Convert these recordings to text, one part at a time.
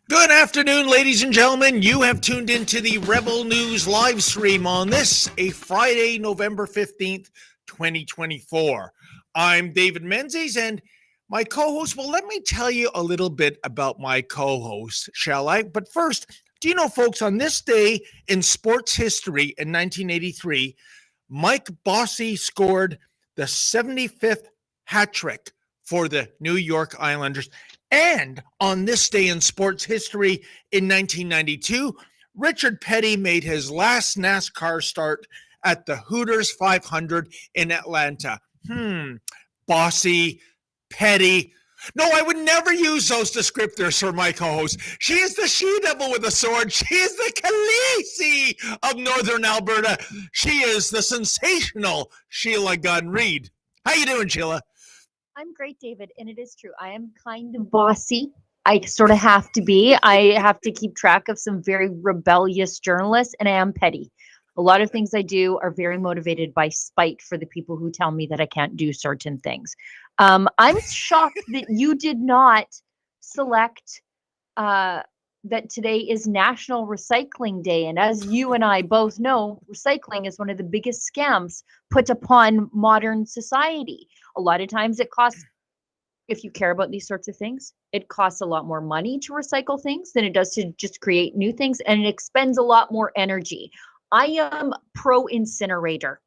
Good afternoon, ladies and gentlemen. You have tuned into the Rebel News live stream on this, a Friday, November 15th, 2024. I'm David Menzies, and my co-host, well, let me tell you a little bit about my co-host, shall I? But first, do you know, folks, on this day in sports history in 1983, Mike Bossy scored the 75th hat trick for the New York Islanders. And on this day in sports history in 1992, Richard Petty made his last NASCAR start at the Hooters 500 in Atlanta. Bossy, Petty. No, I would never use those descriptors for my co-host. She is the she-devil with a sword. She is the Khaleesi of Northern Alberta. She is the sensational Sheila Gunn Reid. How you doing, Sheila? I'm great, David, and it is true. I am kind of bossy. I sort of have to be. I have to keep track of some very rebellious journalists, and I am petty. A lot of things I do are very motivated by spite for the people who tell me that I can't do certain things. I'm shocked that you did not select that today is National Recycling Day. And as you and I both know, recycling is one of the biggest scams put upon modern society. A lot of times it costs, if you care about these sorts of things, it costs a lot more money to recycle things than it does to just create new things, and it expends a lot more energy. I am pro-incinerator.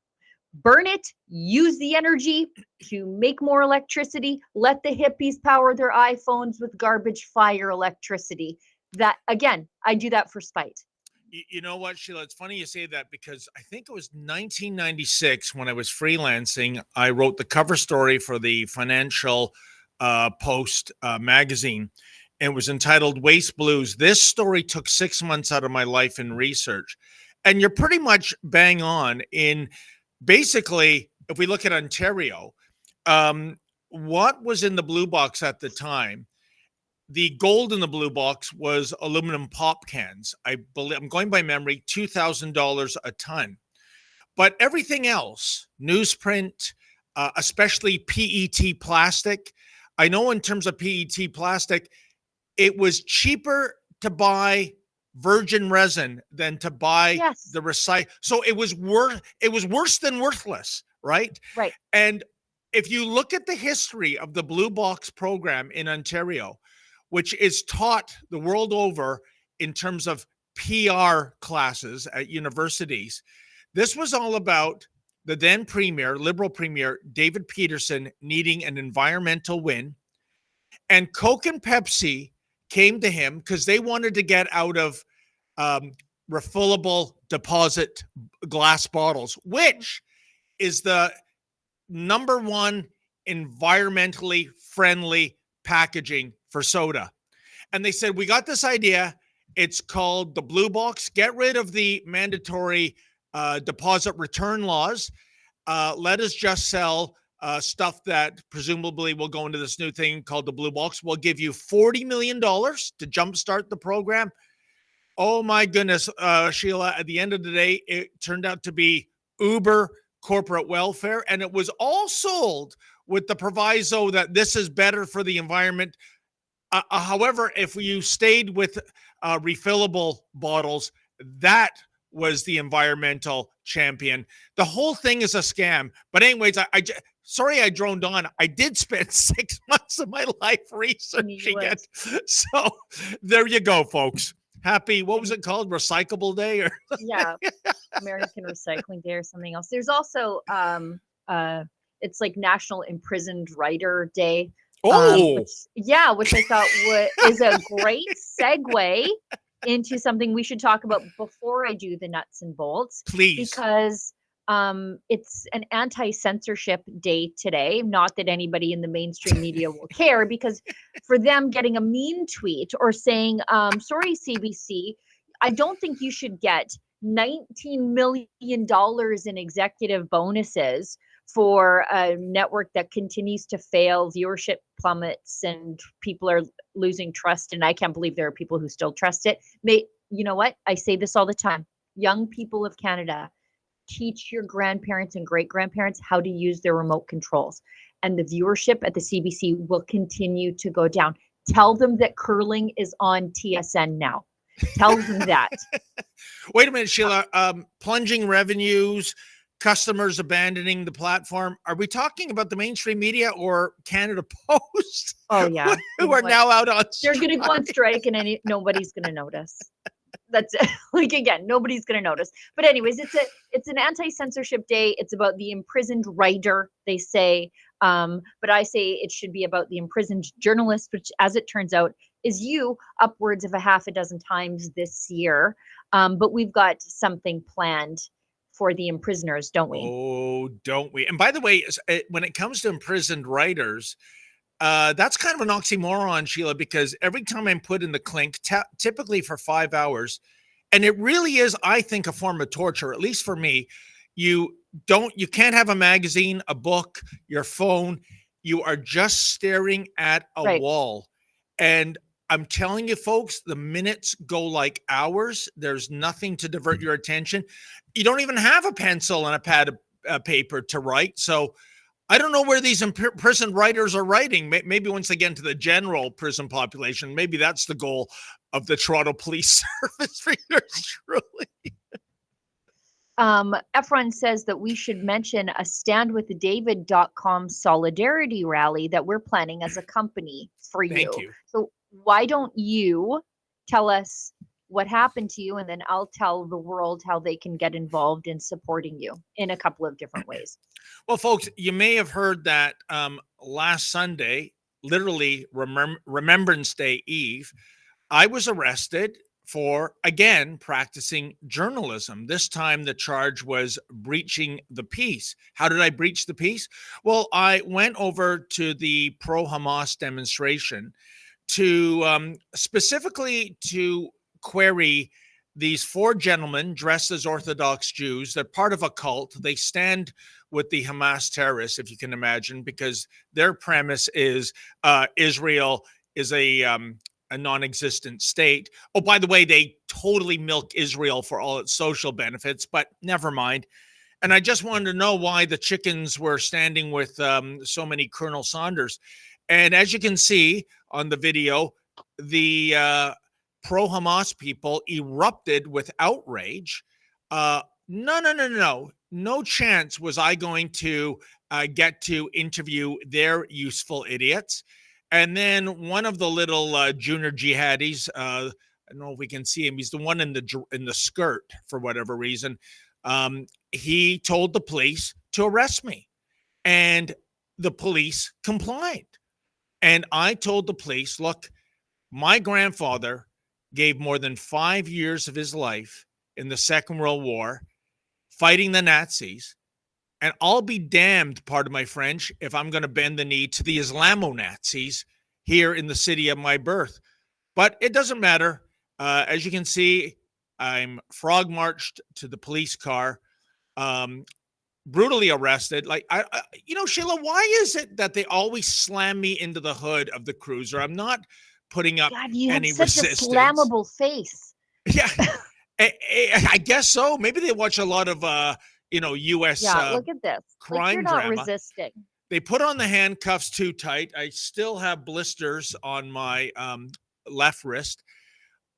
Burn it, use the energy to make more electricity. Let the hippies power their iPhones with garbage fire electricity. That, again, I do that for spite. You know what, Sheila? It's funny you say that because I think it was 1996 when I was freelancing. I wrote the cover story for the Financial Post magazine. And it was entitled Waste Blues. This story took 6 months out of my life in research. And you're pretty much bang on in basically, if we look at Ontario, what was in the blue box at the time? The gold in the blue box was aluminum pop cans. I believe, I'm going by memory, $2,000 a ton. But everything else, newsprint, especially PET plastic. I know in terms of PET plastic, it was cheaper to buy virgin resin than to buy the recycle. So it was worse than worthless, right? Right. And if you look at the history of the Blue Box program in Ontario, which is taught the world over in terms of PR classes at universities. This was all about the then premier, Liberal Premier David Peterson, needing an environmental win. And Coke and Pepsi came to him because they wanted to get out of refillable deposit glass bottles, which is the number one environmentally friendly packaging for soda. And they said, we got this idea. It's called the Blue Box. Get rid of the mandatory deposit return laws. Let us just sell stuff that presumably will go into this new thing called the Blue Box. We'll give you $40 million to jumpstart the program. Oh my goodness, Sheila, at the end of the day, it turned out to be uber corporate welfare, and it was all sold with the proviso that this is better for the environment. However, if you stayed with refillable bottles, that was the environmental champion. The whole thing is a scam. But anyways, sorry I droned on. I did spend 6 months of my life researching it. So there you go, folks. Happy, what was it called? Recyclable Day? Or yeah, American Recycling Day or something else. There's also, it's like National Imprisoned Writer Day. Oh, which I thought is a great segue into something we should talk about before I do the nuts and bolts. Please. Because it's an anti-censorship day today. Not that anybody in the mainstream media will care, because for them, getting a mean tweet or saying, sorry, CBC, I don't think you should get $19 million in executive bonuses for a network that continues to fail, viewership plummets, and people are losing trust. And I can't believe there are people who still trust it. You know what? I say this all the time. Young people of Canada, teach your grandparents and great-grandparents how to use their remote controls. And the viewership at the CBC will continue to go down. Tell them that curling is on TSN now. Tell them that. Wait a minute, Sheila. Plunging revenues, customers abandoning the platform. Are we talking about the mainstream media or Canada Post? Oh, yeah. Who are now out on strike? They're going to go on strike and nobody's going to notice. That's like, again, nobody's going to notice. But anyways, it's an anti-censorship day. It's about the imprisoned writer, they say. But I say it should be about the imprisoned journalist, which, as it turns out, is you upwards of a half a dozen times this year. But we've got something planned for the imprisoners, don't we? Oh, don't we? And by the way, when it comes to imprisoned writers, that's kind of an oxymoron, Sheila, because every time I'm put in the clink, typically for 5 hours, and it really is, I think, a form of torture, at least for me. You can't have a magazine, a book, your phone. You are just staring at a wall. And I'm telling you, folks, the minutes go like hours. There's nothing to divert your attention. You don't even have a pencil and a pad of paper to write. So I don't know where these imprisoned writers are writing. Maybe once they get into the general prison population, maybe that's the goal of the Toronto Police Service for yours truly. Efron says that we should mention a standwithdavid.com solidarity rally that we're planning as a company for you. Thank you. So why don't you tell us what happened to you, and then I'll tell the world how they can get involved in supporting you in a couple of different ways. Well, folks, you may have heard that last Sunday, literally Remembrance Day Eve, I was arrested for, again, practicing journalism. This time the charge was breaching the peace. How did I breach the peace? Well, I went over to the pro-Hamas demonstration to specifically to query these 4 gentlemen dressed as Orthodox Jews. They're part of a cult. They stand with the Hamas terrorists, if you can imagine, because their premise is Israel is a non-existent state. Oh, by the way, they totally milk Israel for all its social benefits, but never mind. And I just wanted to know why the chickens were standing with so many Colonel Saunders. And as you can see on the video, the pro-Hamas people erupted with outrage. No chance was I going to get to interview their useful idiots. And then one of the little junior jihadis, I don't know if we can see him. He's the one in the skirt for whatever reason. He told the police to arrest me, and the police complied. And I told the police, look, my grandfather gave more than 5 years of his life in the Second World War fighting the Nazis. And I'll be damned, pardon my French, if I'm going to bend the knee to the Islamo-Nazis here in the city of my birth. But it doesn't matter. As you can see, I'm frog marched to the police car, brutally arrested. Like, Sheila, why is it that they always slam me into the hood of the cruiser? I'm not putting up God, you any have such resistance. a slammable face. Yeah, I guess so. Maybe they watch a lot of, U.S. Look at this. crime you're not drama. resisting. They put on the handcuffs too tight. I still have blisters on my left wrist.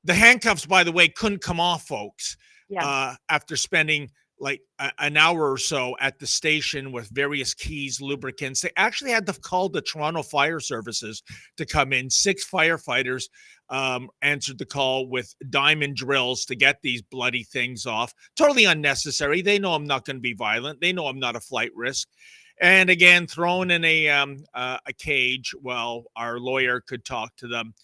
The handcuffs, by the way, couldn't come off, folks. Yeah. After spending like an hour or so at the station with various keys, lubricants. They actually had to call the Toronto Fire Services to come in. 6 firefighters answered the call with diamond drills to get these bloody things off. Totally unnecessary. They know I'm not going to be violent. They know I'm not a flight risk. And again, thrown in a cage while our lawyer could talk to them.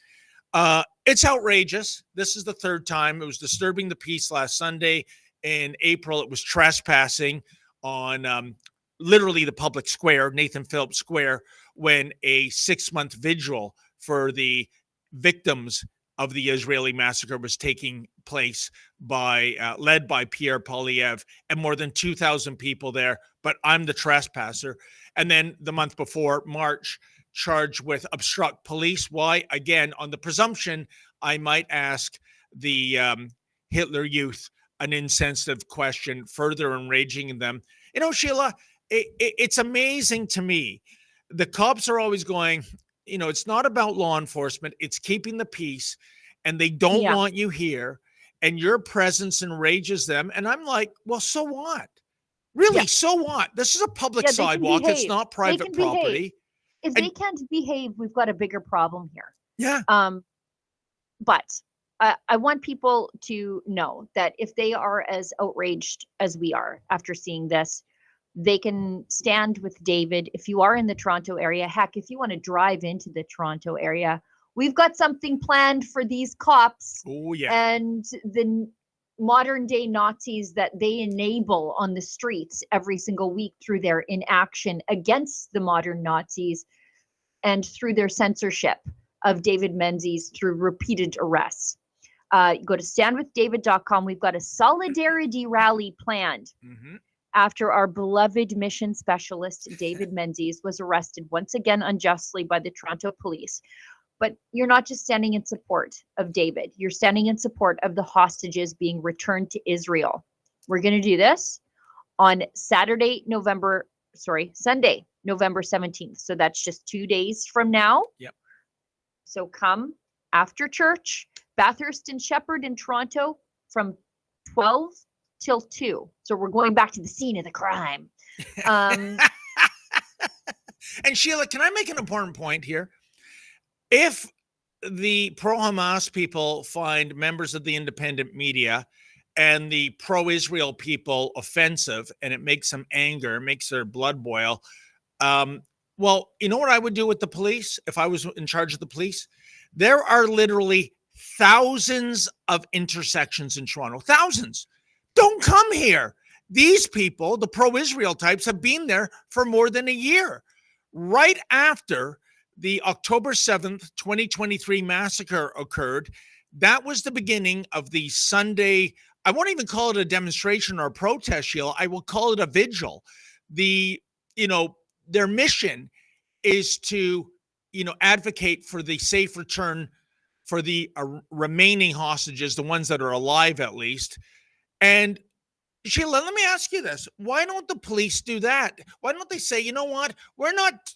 It's outrageous. This is the 3rd time. It was disturbing the peace last Sunday. In April, it was trespassing on literally the public square, Nathan Phillips Square, when a 6-month vigil for the victims of the Israeli massacre was taking place led by Pierre Poilievre, and more than 2,000 people there. But I'm the trespasser. And then the month before, March, charged with obstruct police. Why? Again, on the presumption I might ask the Hitler Youth an insensitive question, further enraging them. Sheila, it's amazing to me. The cops are always going, it's not about law enforcement. It's keeping the peace, and they don't want you here, and your presence enrages them. And I'm like, well, so what? Really, so what? This is a public sidewalk. It's not private property. If they can't behave, we've got a bigger problem here. Yeah. But I want people to know that if they are as outraged as we are after seeing this, they can stand with David. If you are in the Toronto area, heck, if you want to drive into the Toronto area, we've got something planned for these cops. Oh, yeah. And the modern day Nazis that they enable on the streets every single week through their inaction against the modern Nazis and through their censorship of David Menzies through repeated arrests. Go to standwithdavid.com. We've got a solidarity rally planned after our beloved mission specialist, David Menzies, was arrested once again unjustly by the Toronto police. But you're not just standing in support of David. You're standing in support of the hostages being returned to Israel. We're going to do this on Sunday, November 17th. So that's just 2 days from now. Yep. So come after church. Bathurst and Shepherd in Toronto from 12 till 2. So we're going back to the scene of the crime. And Sheila, can I make an important point here? If the pro-Hamas people find members of the independent media and the pro-Israel people offensive, and it makes them anger, makes their blood boil, well, you know what I would do with the police if I was in charge of the police? There are literally thousands of intersections in Toronto. Thousands. Don't come here. These people, the pro-Israel types, have been there for more than a year. Right after the October 7th, 2023 massacre occurred, that was the beginning of the Sunday. I won't even call it a demonstration or a protest, Sheila. I will call it a vigil. Their mission is to, advocate for the safe return for the remaining hostages, the ones that are alive at least. And Sheila, let me ask you this. Why don't the police do that? Why don't they say, you know what? We're not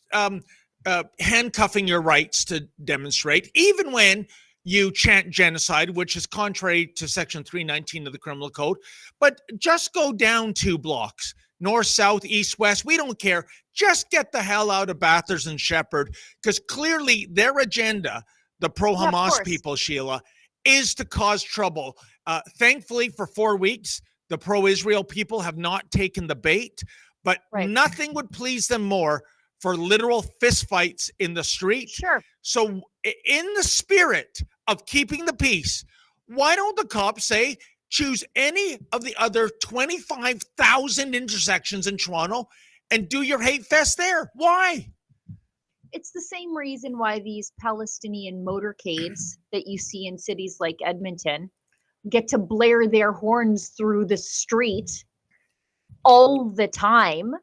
handcuffing your rights to demonstrate, even when you chant genocide, which is contrary to Section 319 of the Criminal Code. But just go down 2 blocks, north, south, east, west. We don't care. Just get the hell out of Bathurst and Shepherd, because clearly their agenda, the pro-Hamas people, Sheila, is to cause trouble. Thankfully, for 4 weeks, the pro-Israel people have not taken the bait, but Right. nothing would please them more for literal fistfights in the street. Sure. So in the spirit of keeping the peace, why don't the cops say, choose any of the other 25,000 intersections in Toronto and do your hate fest there? Why? It's the same reason why these Palestinian motorcades that you see in cities like Edmonton get to blare their horns through the street all the time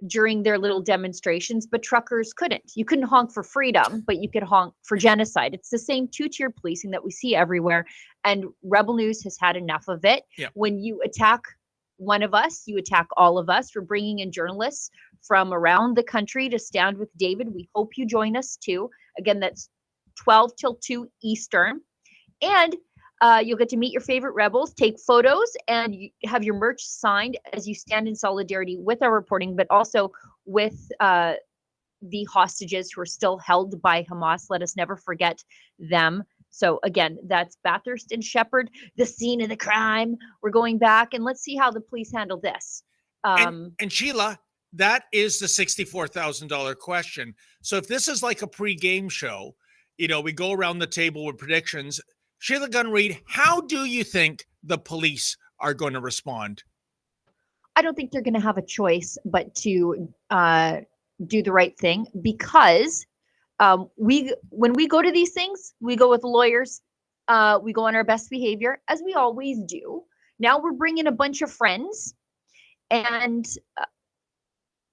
during their little demonstrations, but truckers couldn't. You couldn't honk for freedom, but you could honk for genocide. It's the same two-tier policing that we see everywhere, and Rebel News has had enough of it. Yeah. When you attack one of us, you attack all of us. We're bringing in journalists from around the country to stand with David. We hope you join us too. Again, that's 12 till 2 Eastern. And you'll get to meet your favorite rebels, take photos, and you have your merch signed as you stand in solidarity with our reporting, but also with the hostages who are still held by Hamas. Let us never forget them. So again, that's Bathurst and Shepherd, the scene of the crime. We're going back, and let's see how the police handle this. And Sheila, that is the $64,000 question. So if this is like a pre-game show, we go around the table with predictions. Sheila Gunn-Reid, how do you think the police are going to respond? I don't think they're going to have a choice but to do the right thing, because when we go to these things, we go with lawyers, we go on our best behavior, as we always do. Now we're bringing a bunch of friends, and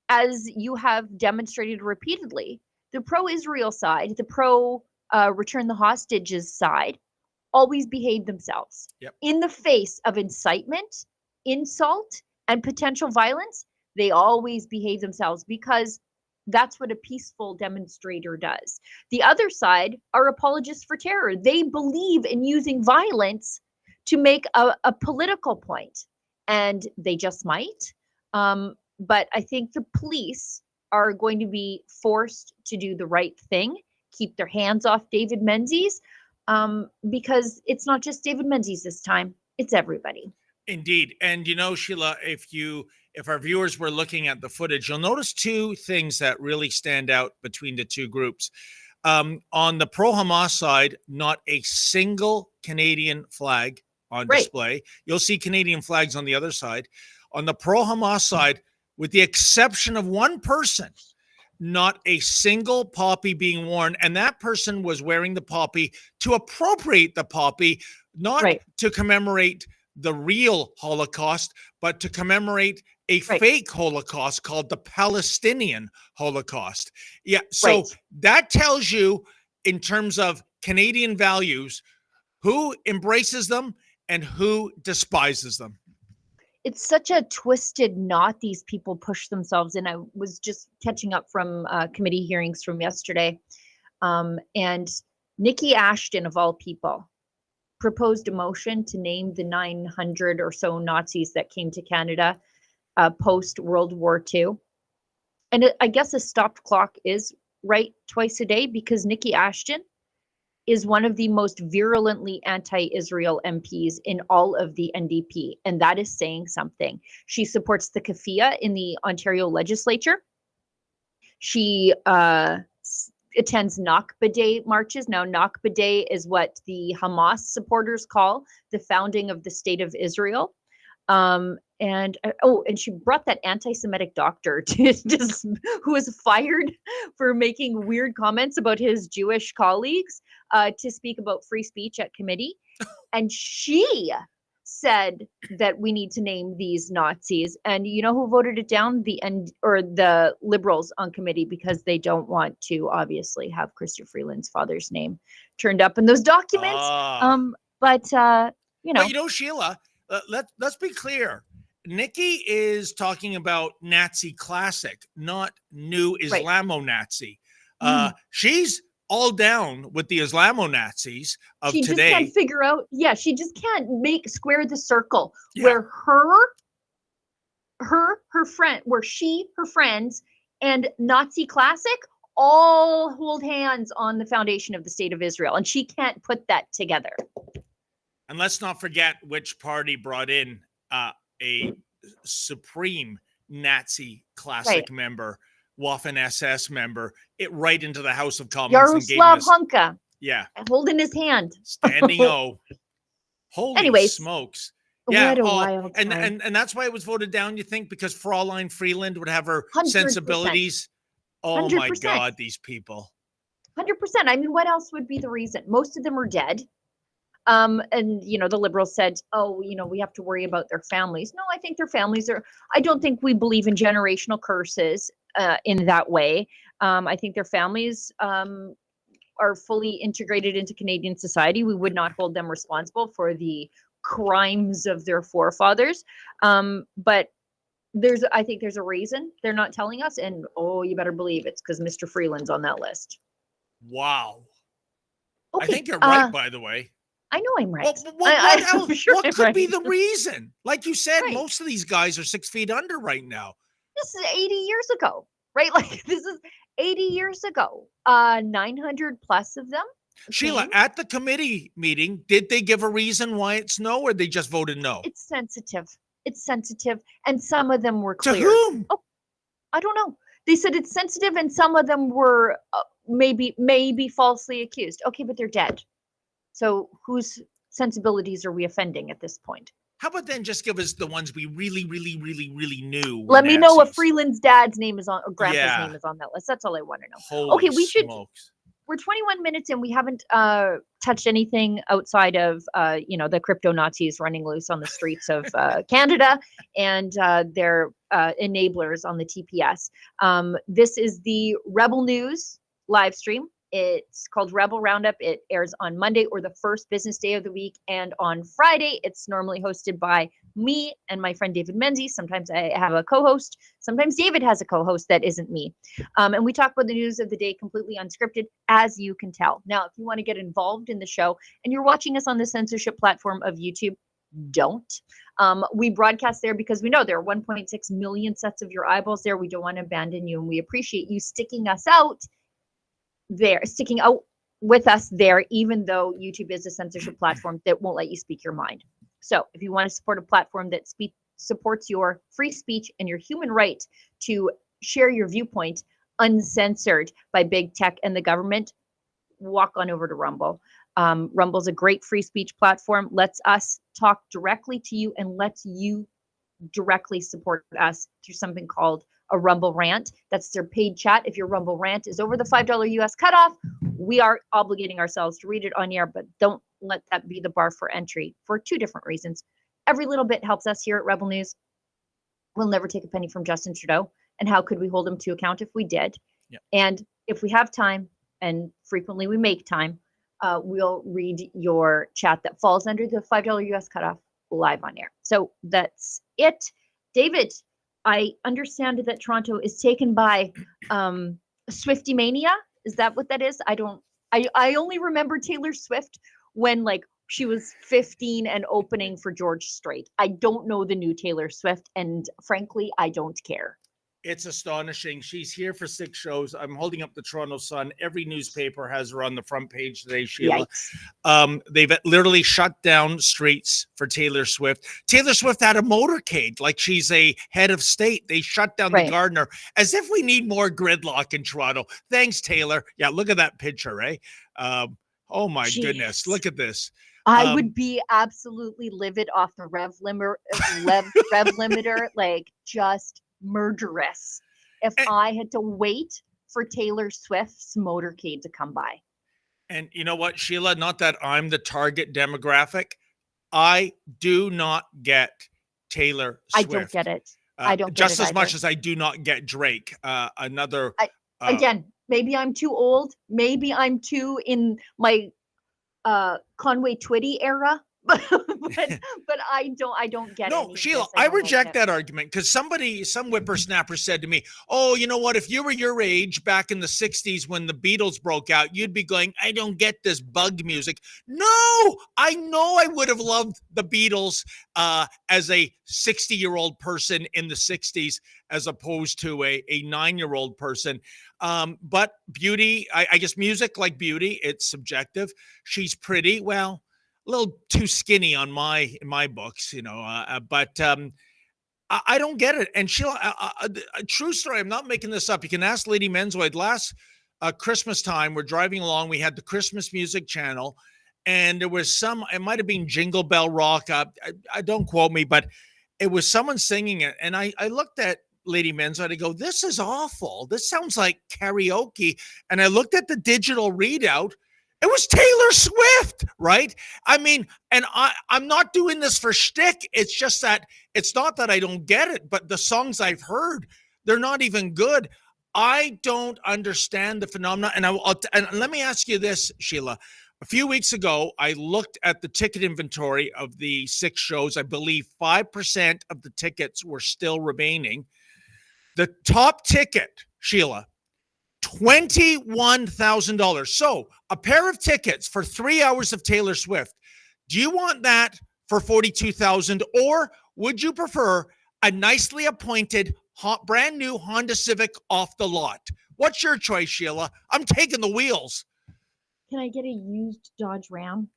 as you have demonstrated repeatedly, the pro-Israel side, the pro-return the hostages side, always behave themselves. Yep. In the face of incitement, insult, and potential violence. They always behave themselves, because that's what a peaceful demonstrator does. The other side are apologists for terror. They believe in using violence to make a political point, and they just might. But I think the police are going to be forced to do the right thing, keep their hands off David Menzies, because it's not just David Menzies this time, it's everybody. Indeed. And Sheila, if our viewers were looking at the footage, you'll notice two things that really stand out between the two groups. On the pro-Hamas side, not a single Canadian flag on display. You'll see Canadian flags on the other side. On the pro-Hamas side, with the exception of one person, not a single poppy being worn. And that person was wearing the poppy to appropriate the poppy, not to commemorate the real Holocaust, but to commemorate a fake Holocaust called the Palestinian Holocaust. Yeah. So that tells you, in terms of Canadian values, who embraces them and who despises them. It's such a twisted knot these people push themselves in. I was just catching up from committee hearings from yesterday. And Nikki Ashton, of all people, proposed a motion to name the 900 or so Nazis that came to Canada post-World War II. And I guess a stopped clock is right twice a day, because Nikki Ashton is one of the most virulently anti-Israel MPs in all of the NDP, and that is saying something. She supports the kafia in the Ontario legislature. She attends Nakba Day marches. Now, Nakba Day is what the Hamas supporters call the founding of the State of Israel. And she brought that anti-Semitic doctor who was fired for making weird comments about his Jewish colleagues to speak about free speech at committee. And she said that we need to name these Nazis. And you know who voted it down? The Liberals on committee, because they don't want to obviously have Chrystia Freeland's father's name turned up in those documents. But Sheila, let's be clear. Nikki is talking about Nazi classic, not new Islamo-Nazi. She's all down with the Islamo-Nazis of today. She just can't figure out, she just can't square the circle where her friends and Nazi classic all hold hands on the foundation of the state of Israel, and she can't put that together. And let's not forget which party brought in a supreme Nazi classic member, Waffen SS member, it right into the House of Commons and gave him Yaroslav Hunka. Yeah. Holding his hand. Standing O. Holy smokes. Yeah. What a wild time. And that's why it was voted down, you think, because Fraulein Freeland would have her 100%. sensibilities. Oh 100%. My God, these people. 100%. I mean, what else would be the reason? Most of them are dead. And, the liberals said, oh, we have to worry about their families. No, I think their families I don't think we believe in generational curses in that way. I think their families are fully integrated into Canadian society. We would not hold them responsible for the crimes of their forefathers. But I think there's a reason they're not telling us. And, you better believe it's because Mr. Freeland's on that list. Wow. Okay, I think you're right, by the way. I know I'm right. What could be the reason? Like you said, most of these guys are 6 feet under right now. This is 80 years ago, right? Like this is 80 years ago. 900 plus of them. Sheila, at the committee meeting, did they give a reason why it's no, or they just voted no? It's sensitive. And some of them were clear. To whom? Oh, I don't know. They said it's sensitive, and some of them were maybe falsely accused. Okay, but they're dead. So whose sensibilities are we offending at this point? How about then just give us the ones we really, really, really, really knew? Let me know if Freeland's dad's name is on, or grandpa's name is on that list. That's all I want to know. Holy smokes. We're 21 minutes in. We haven't touched anything outside of, the crypto Nazis running loose on the streets of Canada and their enablers on the TPS. This is the Rebel News live stream. It's called Rebel Roundup. It airs on Monday or the first business day of the week. And on Friday, it's normally hosted by me and my friend David Menzies. Sometimes I have a co-host. Sometimes David has a co-host that isn't me. And we talk about the news of the day completely unscripted, as you can tell. Now, if you want to get involved in the show and you're watching us on the censorship platform of YouTube, don't. We broadcast there because we know there are 1.6 million sets of your eyeballs there. We don't want to abandon you, and we appreciate you sticking out with us there, even though YouTube is a censorship platform that won't let you speak your mind. So if you want to support a platform that supports your free speech and your human right to share your viewpoint uncensored by big tech and the government, walk on over to Rumble. Rumble's a great free speech platform. Lets us talk directly to you and lets you directly support us through something called a Rumble rant. That's their paid chat. If your Rumble rant is over the $5 US cutoff, we are obligating ourselves to read it on air, but don't let that be the bar for entry for two different reasons. Every little bit helps us here at Rebel News. We'll never take a penny from Justin Trudeau. And how could we hold him to account if we did? Yeah. And if we have time, and frequently we make time, we'll read your chat that falls under the $5 US cutoff live on air. So that's it. David, I understand that Toronto is taken by Swiftie mania. Is that what that is? I only remember Taylor Swift when she was 15 and opening for George Strait. I don't know the new Taylor Swift, and frankly, I don't care. It's astonishing. She's here for 6 shows. I'm holding up the Toronto Sun. Every newspaper has her on the front page today, Sheila. They've literally shut down streets for Taylor Swift. Taylor Swift had a motorcade like she's a head of state. They shut down the Gardiner as if we need more gridlock in Toronto. Thanks, Taylor. Yeah, look at that picture, eh? Oh, my goodness. Look at this. I would be absolutely livid off the rev limiter, just murderous if I had to wait for Taylor Swift's motorcade to come by. And you know what, Sheila, not that I'm the target demographic, I do not get Taylor Swift. I don't get it. I don't get just it as much as I do not get Drake. Again, maybe I'm too old. Maybe I'm too in my Conway Twitty era. but I don't get No, any of Sheila, this. I don't like reject it. that argument because some whippersnapper said to me, oh, you know what? If you were your age back in the 60s when the Beatles broke out, you'd be going, I don't get this bug music. No, I know I would have loved the Beatles as a 60-year-old person in the 60s as opposed to a 9-year-old person. But beauty, I guess music, like beauty, it's subjective. She's pretty. Well, a little too skinny on in my books, but I don't get it. And Sheila, a true story. I'm not making this up. You can ask Lady Menzoid. Last Christmas time, we're driving along. We had the Christmas music channel, and there was it might have been Jingle Bell Rock. I don't quote me, but it was someone singing it. And I looked at Lady Menzoid. I go, this is awful. This sounds like karaoke. And I looked at the digital readout. It was Taylor Swift, right? I mean, and I'm not doing this for shtick. It's just that it's not that I don't get it, but the songs I've heard, they're not even good. I don't understand the phenomenon. And let me ask you this, Sheila. A few weeks ago, I looked at the ticket inventory of the 6 shows. I believe 5% of the tickets were still remaining. The top ticket, Sheila, $21,000. So a pair of tickets for 3 hours of Taylor Swift. Do you want that for $42,000, or would you prefer a nicely appointed, brand new Honda Civic off the lot? What's your choice, Sheila? I'm taking the wheels. Can I get a used Dodge Ram?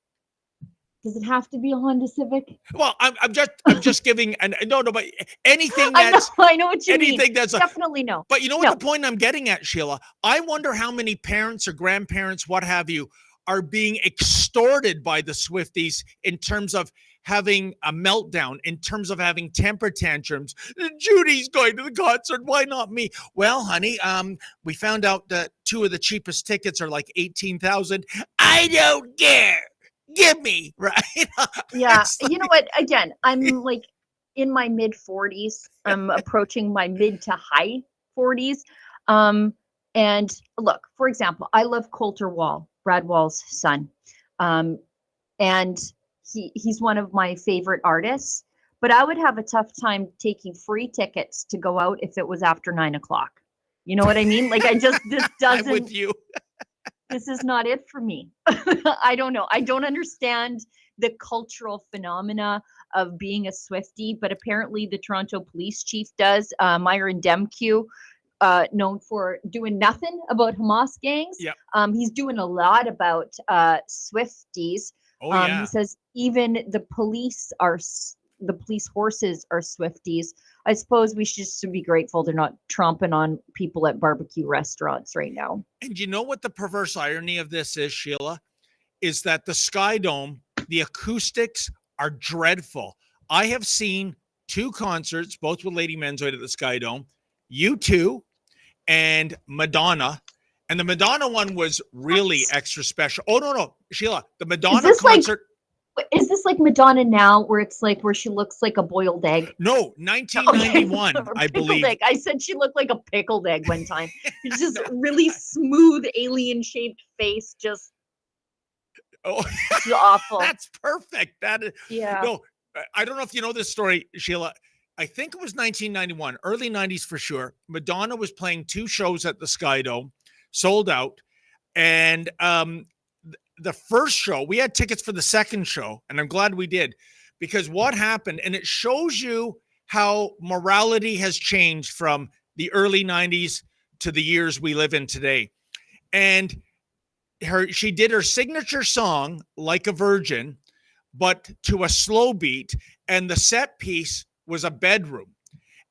Does it have to be a Honda Civic? Well, I'm just giving, and no, but anything that's I know what you mean. anything that's Definitely no. But you know what the point I'm getting at, Sheila? I wonder how many parents or grandparents, what have you, are being extorted by the Swifties in terms of having a meltdown, in terms of having temper tantrums. Judy's going to the concert. Why not me? Well, honey, we found out that 2 of the cheapest tickets are like $18,000. I don't care. Give me, right? Yeah. You know what? Again, I'm like in my mid 40s. I'm approaching my mid to high 40s. And look, for example, I love Coulter Wall, Brad Wall's son. And he's one of my favorite artists, but I would have a tough time taking free tickets to go out if it was after 9 o'clock. You know what I mean? Like this doesn't, I'm with you. This is not it for me. I don't know. I don't understand the cultural phenomena of being a Swiftie, but apparently the Toronto police chief does. Myron Demkew, known for doing nothing about Hamas gangs. Yep. He's doing a lot about Swifties. Oh, yeah. He says even the police horses are Swifties. I suppose we should be grateful they're not tromping on people at barbecue restaurants right now. And you know what the perverse irony of this is, Sheila? Is that the Sky Dome, the acoustics are dreadful. I have seen 2 concerts, both with Lady Menzoid at the Sky Dome, U2 and Madonna. And the Madonna one was really extra special. Oh, no, Sheila, the Madonna concert. Is this like Madonna now, where it's like where she looks like a boiled egg? No, 1991, okay. I believe. Egg. I said she looked like a pickled egg one time. It's just really smooth, alien-shaped face, just awful. That's perfect. That is, yeah. No, I don't know if you know this story, Sheila. I think it was 1991, early 90s for sure. Madonna was playing 2 shows at the Sky Dome, sold out, and the first show, we had tickets for the second show, and I'm glad we did, because what happened, and it shows you how morality has changed from the early 90s to the years we live in today. And she did her signature song, Like a Virgin, but to a slow beat, and the set piece was a bedroom.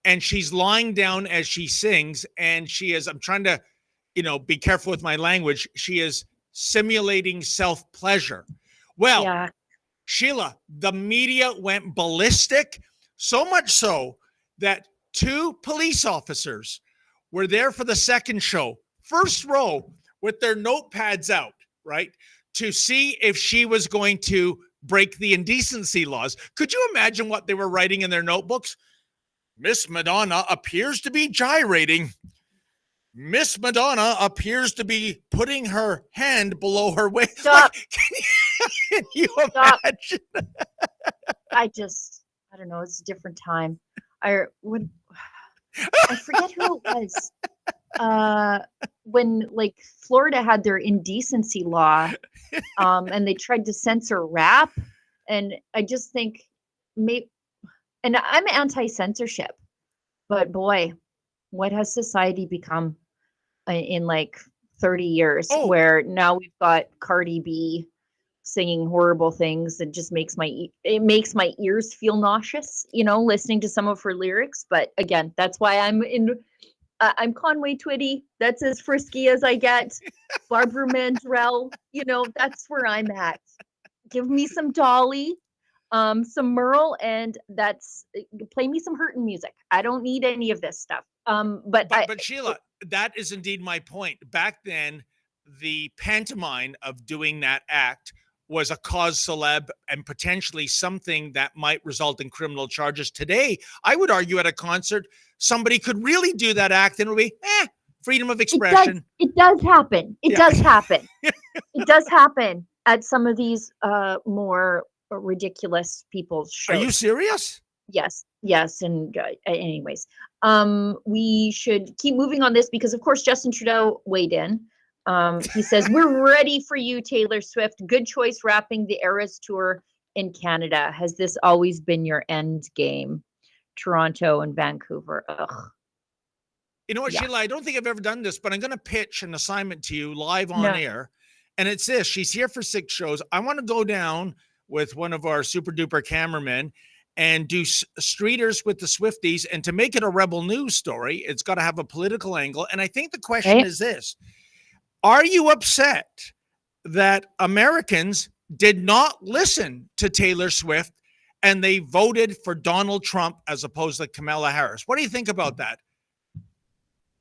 And she's lying down as she sings, and she is, I'm trying to, be careful with my language, she is simulating self-pleasure. Well, yeah. Sheila, the media went ballistic, so much so that 2 police officers were there for the second show, first row, with their notepads out, right, to see if she was going to break the indecency laws. Could you imagine what they were writing in their notebooks? Miss Madonna appears to be gyrating. Miss Madonna appears to be putting her hand below her waist. Stop. Like, can you imagine? I don't know. It's a different time. I forget who it was. When like Florida had their indecency law, and they tried to censor rap, and I just think maybe, and I'm anti-censorship, but boy, what has society become in like 30 years, Oh. where now we've got Cardi B singing horrible things that just makes my ears feel nauseous, listening to some of her lyrics. But again, that's why I'm Conway Twitty. That's as frisky as I get. Barbara Mandrell, that's where I'm at. Give me some Dolly, some Merle, and play me some hurtin' music. I don't need any of this stuff. But Sheila, that is indeed my point. Back then, the pantomime of doing that act was a cause celeb and potentially something that might result in criminal charges. Today, I would argue at a concert, somebody could really do that act and it would be, freedom of expression. It does happen. It does happen. It does happen at some of these more ridiculous people's shows. Are you serious? Yes. And anyways, we should keep moving on this because, of course, Justin Trudeau weighed in. He says, we're ready for you, Taylor Swift. Good choice wrapping the Eras Tour in Canada. Has this always been your end game? Toronto and Vancouver. Ugh. You know what, Sheila, I don't think I've ever done this, but I'm going to pitch an assignment to you live on air. And it's this. She's here for 6 shows. I want to go down with one of our super duper cameramen and do streeters with the Swifties. And to make it a Rebel News story, it's got to have a political angle. And I think the question is this. Are you upset that Americans did not listen to Taylor Swift and they voted for Donald Trump as opposed to Kamala Harris? What do you think about that?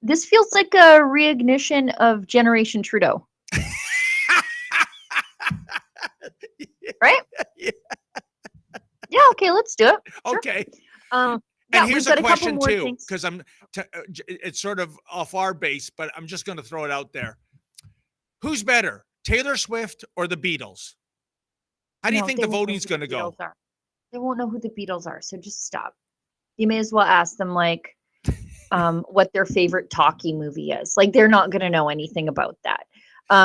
This feels like a reignition of Generation Trudeau. Right? Yeah, okay, let's do it. Sure. Okay. And here's a question too, because it's sort of off our base, but I'm just going to throw it out there. Who's better, Taylor Swift or the Beatles? How do you think the voting's going to go? They won't know who the Beatles are, so just stop. You may as well ask them like what their favorite talkie movie is. Like they're not going to know anything about that.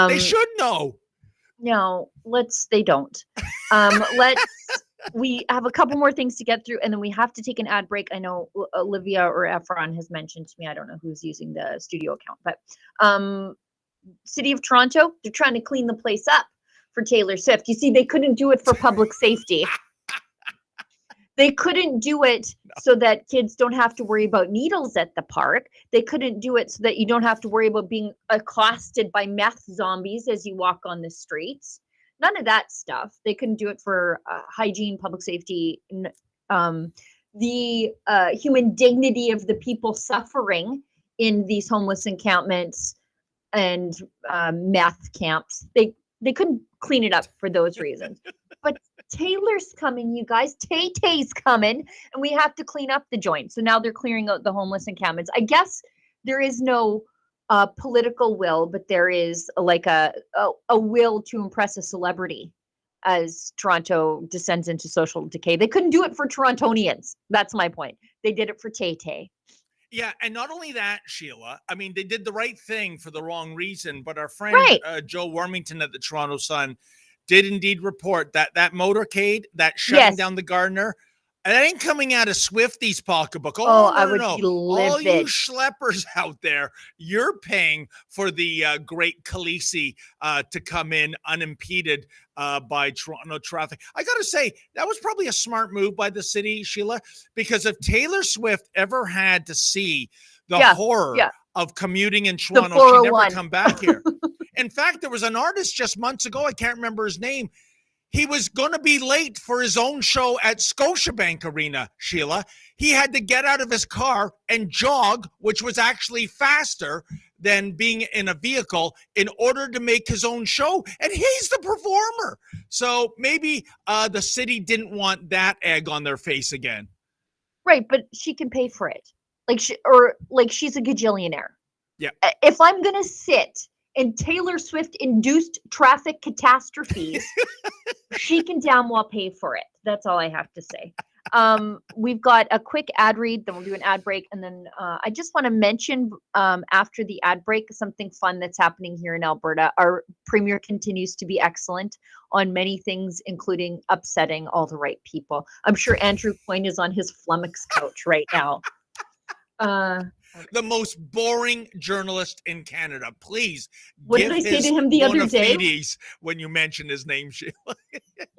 They should know. No, they don't. We have a couple more things to get through, and then we have to take an ad break. I know Olivia or Efron has mentioned to me, I don't know who's using the studio account, but City of Toronto, they're trying to clean the place up for Taylor Swift. You see, they couldn't do it for public safety. They couldn't do it so that kids don't have to worry about needles at the park. They couldn't do it so that you don't have to worry about being accosted by meth zombies as you walk on the streets. None of that stuff. They couldn't do it for hygiene, public safety, the human dignity of the people suffering in these homeless encampments and meth camps. They couldn't clean it up for those reasons. But Taylor's coming, you guys. Tay-Tay's coming, and we have to clean up the joint. So now they're clearing out the homeless encampments. I guess there is no political will, but there is like a will to impress a celebrity as Toronto descends into social decay. They couldn't do it for Torontonians. That's my point. They did it for Tay-Tay. Yeah, and not only that, Sheila, I mean, they did the right thing for the wrong reason, but our friend Joe Warmington at the Toronto Sun did indeed report that motorcade, that shutting down the Gardiner, that ain't coming out of Swifty's pocketbook. I would be livid. All you schleppers out there, you're paying for the great Khaleesi to come in unimpeded by Toronto traffic. I got to say, that was probably a smart move by the city, Sheila, because if Taylor Swift ever had to see the horror of commuting in Toronto, she'd never come back here. In fact, there was an artist just months ago, I can't remember his name. He was going to be late for his own show at Scotiabank Arena, Sheila. He had to get out of his car and jog, which was actually faster than being in a vehicle, in order to make his own show. And he's the performer. So maybe the city didn't want that egg on their face again. Right, but she can pay for it. She's a gajillionaire. Yeah. If I'm going to sit in Taylor Swift induced traffic catastrophes, she can damn well pay for it. That's all I have to say. We've got a quick ad read, then we'll do an ad break, and then I just want to mention after the ad break something fun that's happening here in Alberta. Our premier continues to be excellent on many things, including upsetting all the right people. I'm sure Andrew Coyne is on his flummox couch right now. The most boring journalist in Canada. Please, what did I say to him the other day? When you mentioned his name, Sheila.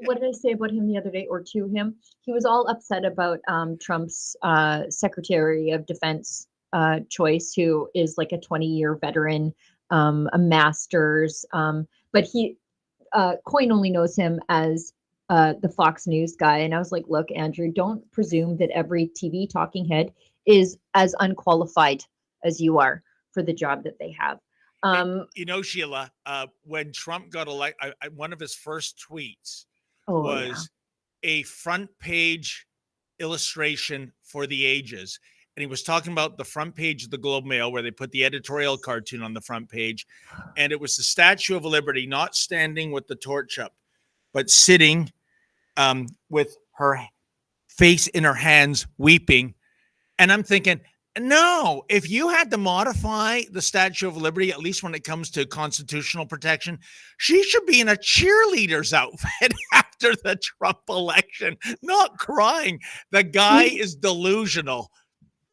What did I say about him the other day, or to him? He was all upset about Trump's Secretary of Defense choice, who is like a 20-year veteran, a master's. But Coyne only knows him as the Fox News guy. And I was like, look, Andrew, don't presume that every TV talking head is as unqualified as you are for the job that they have. Sheila, when Trump got elected, one of his first tweets Oh, was a front page illustration for the ages. And he was talking about the front page of the Globe Mail, where they put the editorial cartoon on the front page. And it was the Statue of Liberty, not standing with the torch up, but sitting with her face in her hands, weeping. And I'm thinking, no, if you had to modify the Statue of Liberty, at least when it comes to constitutional protection, she should be in a cheerleader's outfit after the Trump election, not crying. The guy is delusional.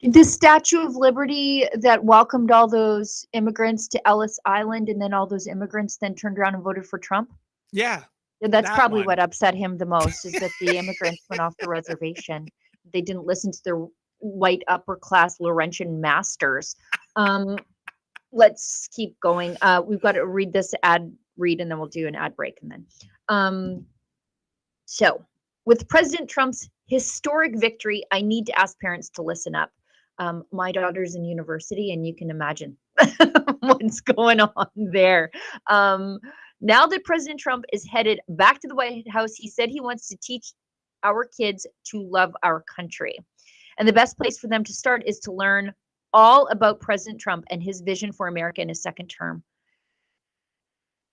The Statue of Liberty that welcomed all those immigrants to Ellis Island, and then all those immigrants then turned around and voted for Trump. Yeah. That's probably what upset him the most, is that the immigrants went off the reservation. They didn't listen to their white upper class Laurentian masters. Let's keep going. We've got to read this ad read, and then we'll do an ad break. And then so with President Trump's historic victory, I need to ask parents to listen up. My daughter's in university, and you can imagine what's going on there. Now that President Trump is headed back to the White House, he said he wants to teach our kids to love our country. And the best place for them to start is to learn all about President Trump and his vision for America in his second term.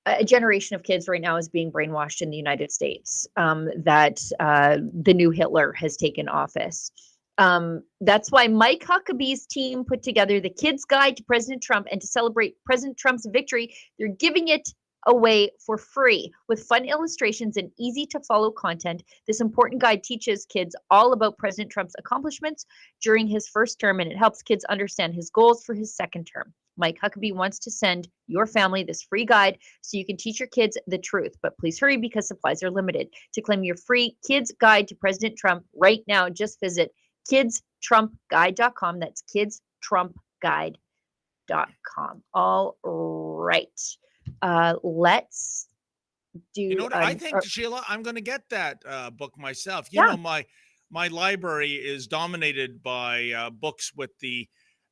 A generation of kids right now is being brainwashed in the United States that the new Hitler has taken office. That's why Mike Huckabee's team put together the Kids Guide to President Trump, and to celebrate President Trump's victory, they're giving it away for free with fun illustrations and easy to follow content. This important guide teaches kids all about President Trump's accomplishments during his first term, and it helps kids understand his goals for his second term. Mike Huckabee wants to send your family this free guide so you can teach your kids the truth, but please hurry because supplies are limited. To claim your free Kids Guide to President Trump right now, just visit kidstrumpguide.com. That's kidstrumpguide.com. All right. Let's do. You know what I think, Sheila? I'm going to get that book myself. You know, my library is dominated by books with the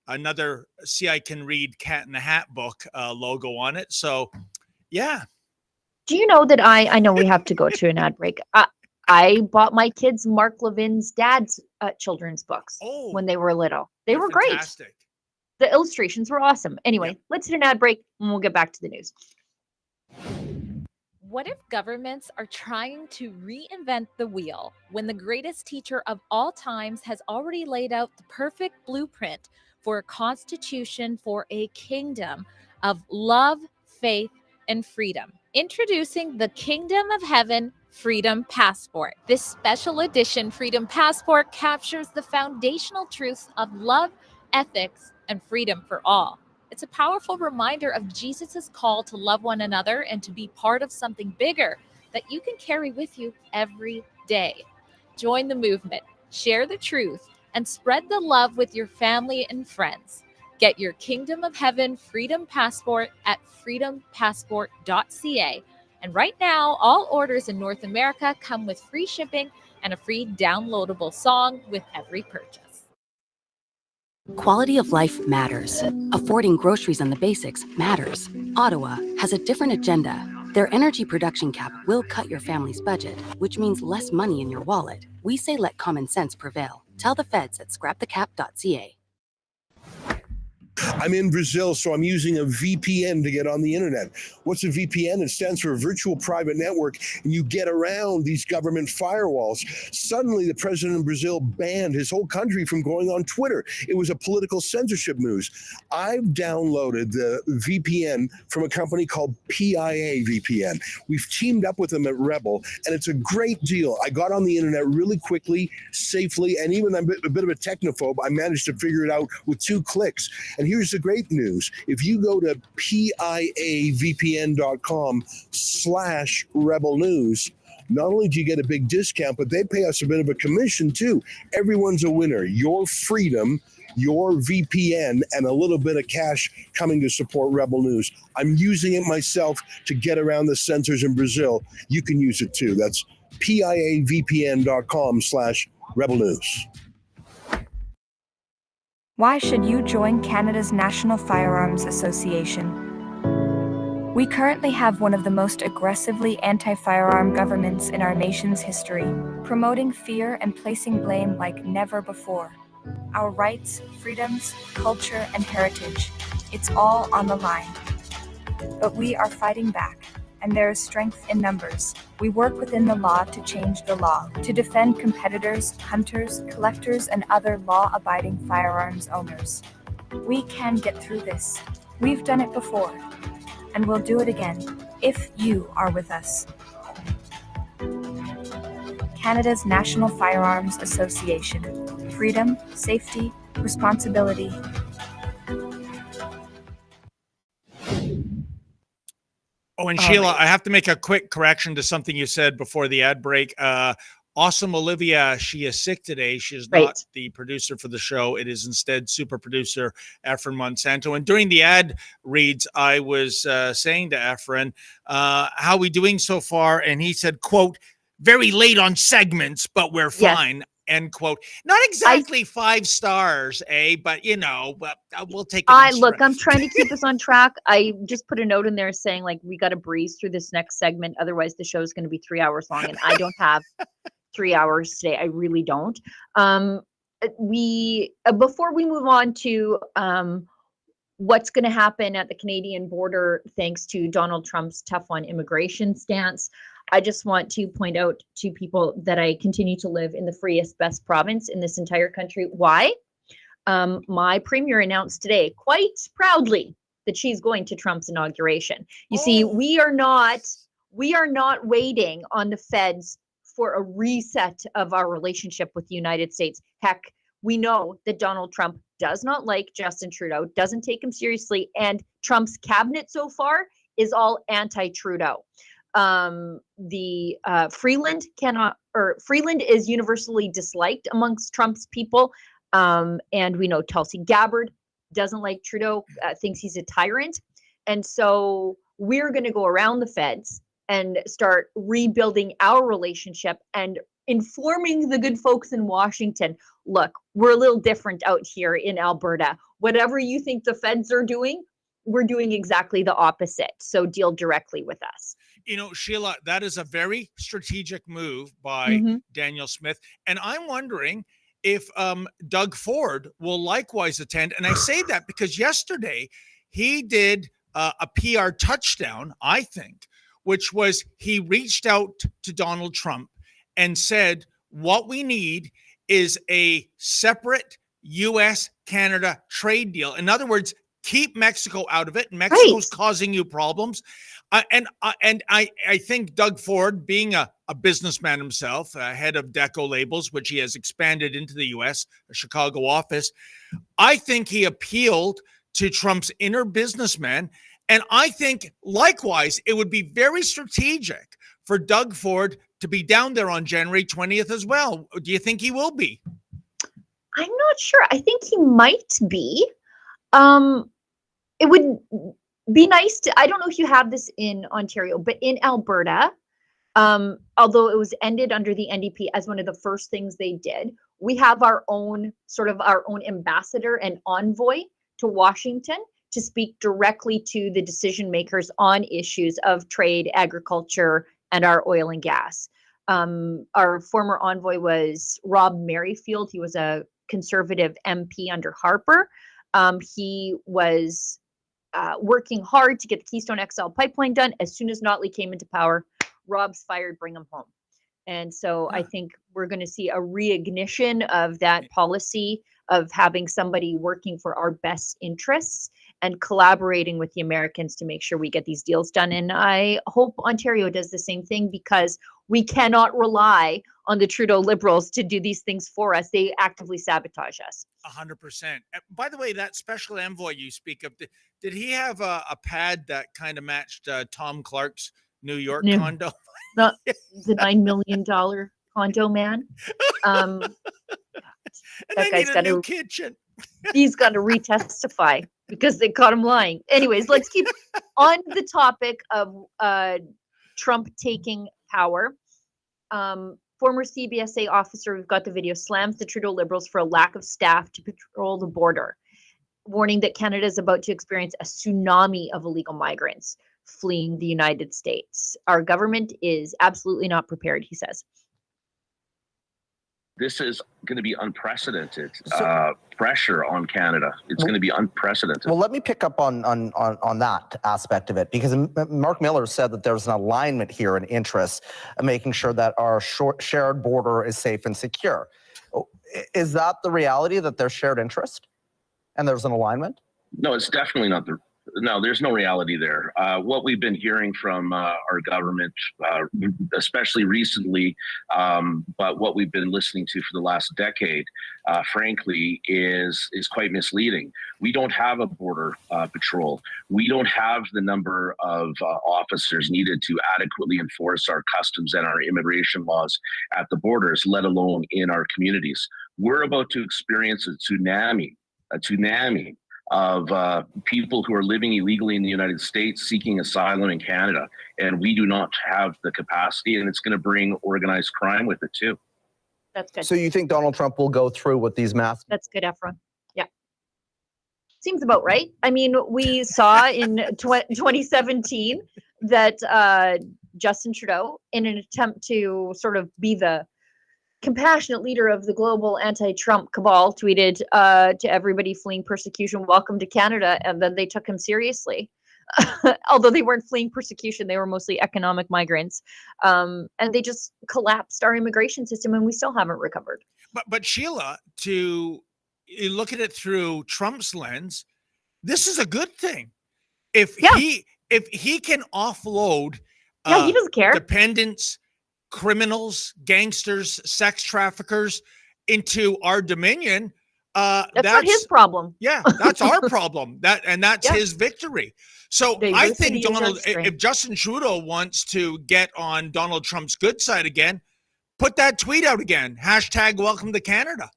another See I Can Read Cat in the Hat book logo on it. So, yeah. Do you know that I know we have to go to an ad break. I bought my kids Mark Levin's dad's children's books when they were little. They were fantastic. Great. The illustrations were awesome. Anyway, let's hit an ad break and we'll get back to the news. What if governments are trying to reinvent the wheel when the greatest teacher of all times has already laid out the perfect blueprint for a constitution for a kingdom of love, faith, and freedom? Introducing the Kingdom of Heaven Freedom Passport. This special edition Freedom Passport captures the foundational truths of love, ethics, and freedom for all. It's a powerful reminder of Jesus's call to love one another and to be part of something bigger that you can carry with you every day. Join the movement, share the truth, and spread the love with your family and friends. Get your Kingdom of Heaven Freedom Passport at freedompassport.ca. And right now, all orders in North America come with free shipping and a free downloadable song with every purchase. Quality of life matters. Affording groceries and the basics matters. Ottawa has a different agenda. Their energy production cap will cut your family's budget, which means less money in your wallet. We say let common sense prevail. Tell the feds at scrapthecap.ca. I'm in Brazil, so I'm using a VPN to get on the internet. What's a VPN? It stands for a virtual private network, and you get around these government firewalls. Suddenly, the president of Brazil banned his whole country from going on Twitter. It was a political censorship news. I've downloaded the VPN from a company called PIA VPN. We've teamed up with them at Rebel, and it's a great deal. I got on the internet really quickly, safely, and even I'm a bit of a technophobe. I managed to figure it out with 2 clicks. And here's the great news. If you go to piavpn.com/rebel news, not only do you get a big discount, but they pay us a bit of a commission too. Everyone's a winner. Your freedom, your VPN, and a little bit of cash coming to support Rebel News. I'm using it myself to get around the censors in Brazil. You can use it too. That's piavpn.com/rebel news. Why should you join Canada's National Firearms Association? We currently have one of the most aggressively anti-firearm governments in our nation's history, promoting fear and placing blame like never before. Our rights, freedoms, culture, and heritage, it's all on the line. But we are fighting back, and there is strength in numbers. We work within the law to change the law, to defend competitors, hunters, collectors, and other law-abiding firearms owners. We can get through this. We've done it before, and we'll do it again, if you are with us. Canada's National Firearms Association. Freedom, safety, responsibility. Oh, and Sheila, I have to make a quick correction to something you said before the ad break. Awesome Olivia, she is sick today. She is not the producer for the show. It is instead super producer Efren Monsanto. And during the ad reads, I was saying to Efren, how we doing so far? And he said, quote, very late on segments, but we're fine. End quote. Not exactly 5 stars, but you know, we'll take it. Look, I'm trying to keep us on track. I just put a note in there saying like we got to breeze through this next segment, otherwise the show is going to be 3 hours long, and I don't have 3 hours today. I really don't. Before we move on to what's going to happen at the Canadian border, thanks to Donald Trump's tough on immigration stance, I just want to point out to people that I continue to live in the freest, best province in this entire country. Why? My premier announced today, quite proudly, that she's going to Trump's inauguration. You see, we are not waiting on the feds for a reset of our relationship with the United States. Heck, we know that Donald Trump does not like Justin Trudeau, doesn't take him seriously, and Trump's cabinet so far is all anti-Trudeau. Freeland is universally disliked amongst Trump's people. And we know Tulsi Gabbard doesn't like Trudeau, thinks he's a tyrant. And so we're going to go around the feds and start rebuilding our relationship and informing the good folks in Washington. Look, we're a little different out here in Alberta. Whatever you think the feds are doing, we're doing exactly the opposite. So deal directly with us. You know, Sheila, that is a very strategic move by Daniel Smith. And I'm wondering if Doug Ford will likewise attend. And I say that because yesterday he did a PR touchdown, I think, which was he reached out to Donald Trump and said, what we need is a separate U.S.-Canada trade deal. In other words, keep Mexico out of it. Mexico's causing you problems. And I think Doug Ford, being a businessman himself, head of Deco Labels, which he has expanded into the U.S., a Chicago office, I think he appealed to Trump's inner businessman. And I think, likewise, it would be very strategic for Doug Ford to be down there on January 20th as well. Do you think he will be? I'm not sure. I think he might be. It would be nice to, I don't know if you have this in Ontario, but in Alberta, although it was ended under the NDP as one of the first things they did, we have our own ambassador and envoy to Washington to speak directly to the decision makers on issues of trade, agriculture, and our oil and gas. Our former envoy was Rob Merrifield. He was a Conservative MP under Harper. He was working hard to get the Keystone XL pipeline done. As soon as Notley came into power, Rob's fired, bring him home. And so I think we're going to see a reignition of that policy of having somebody working for our best interests and collaborating with the Americans to make sure we get these deals done. And I hope Ontario does the same thing, because we cannot rely on the Trudeau Liberals to do these things for us. They actively sabotage us. 100%. By the way, that special envoy you speak of, did he have a pad that kind of matched Tom Clark's New York condo? Not the $9 million condo man. And that guy's got a new kitchen. He's got to retestify because they caught him lying. Anyways, let's keep on the topic of Trump taking power. Former CBSA officer, we've got the video, slams the Trudeau Liberals for a lack of staff to patrol the border, warning that Canada is about to experience a tsunami of illegal migrants fleeing the United States. Our government is absolutely not prepared, he says. This is going to be unprecedented pressure on Canada. It's going to be unprecedented. Well, let me pick up on that aspect of it, because Mark Miller said that there's an alignment here in interests of making sure that our shared border is safe and secure. Is that the reality, that there's shared interest and there's an alignment? No, it's definitely not no, there's no reality there. What we've been hearing from our government, especially recently, but what we've been listening to for the last decade, frankly, is quite misleading. We don't have a border patrol. We don't have the number of officers needed to adequately enforce our customs and our immigration laws at the borders, let alone in our communities. We're about to experience a tsunami of people who are living illegally in the United States seeking asylum in Canada. And we do not have the capacity, and it's going to bring organized crime with it too. That's good. So you think Donald Trump will go through with these mass? That's good, Efron. Yeah. Seems about right. I mean, we saw in 2017 that Justin Trudeau, in an attempt to sort of be the compassionate leader of the global anti-Trump cabal, tweeted to everybody fleeing persecution, welcome to Canada, and then they took him seriously. Although they weren't fleeing persecution, they were mostly economic migrants. And they just collapsed our immigration system, and we still haven't recovered. But Sheila, to look at it through Trump's lens, this is a good thing. If he can offload he doesn't care. Dependents, criminals, gangsters, sex traffickers into our dominion, that's not his problem. Yeah, that's our problem. That's his victory. So I think if Justin Trudeau wants to get on Donald Trump's good side again, put that tweet out again. #welcome to Canada.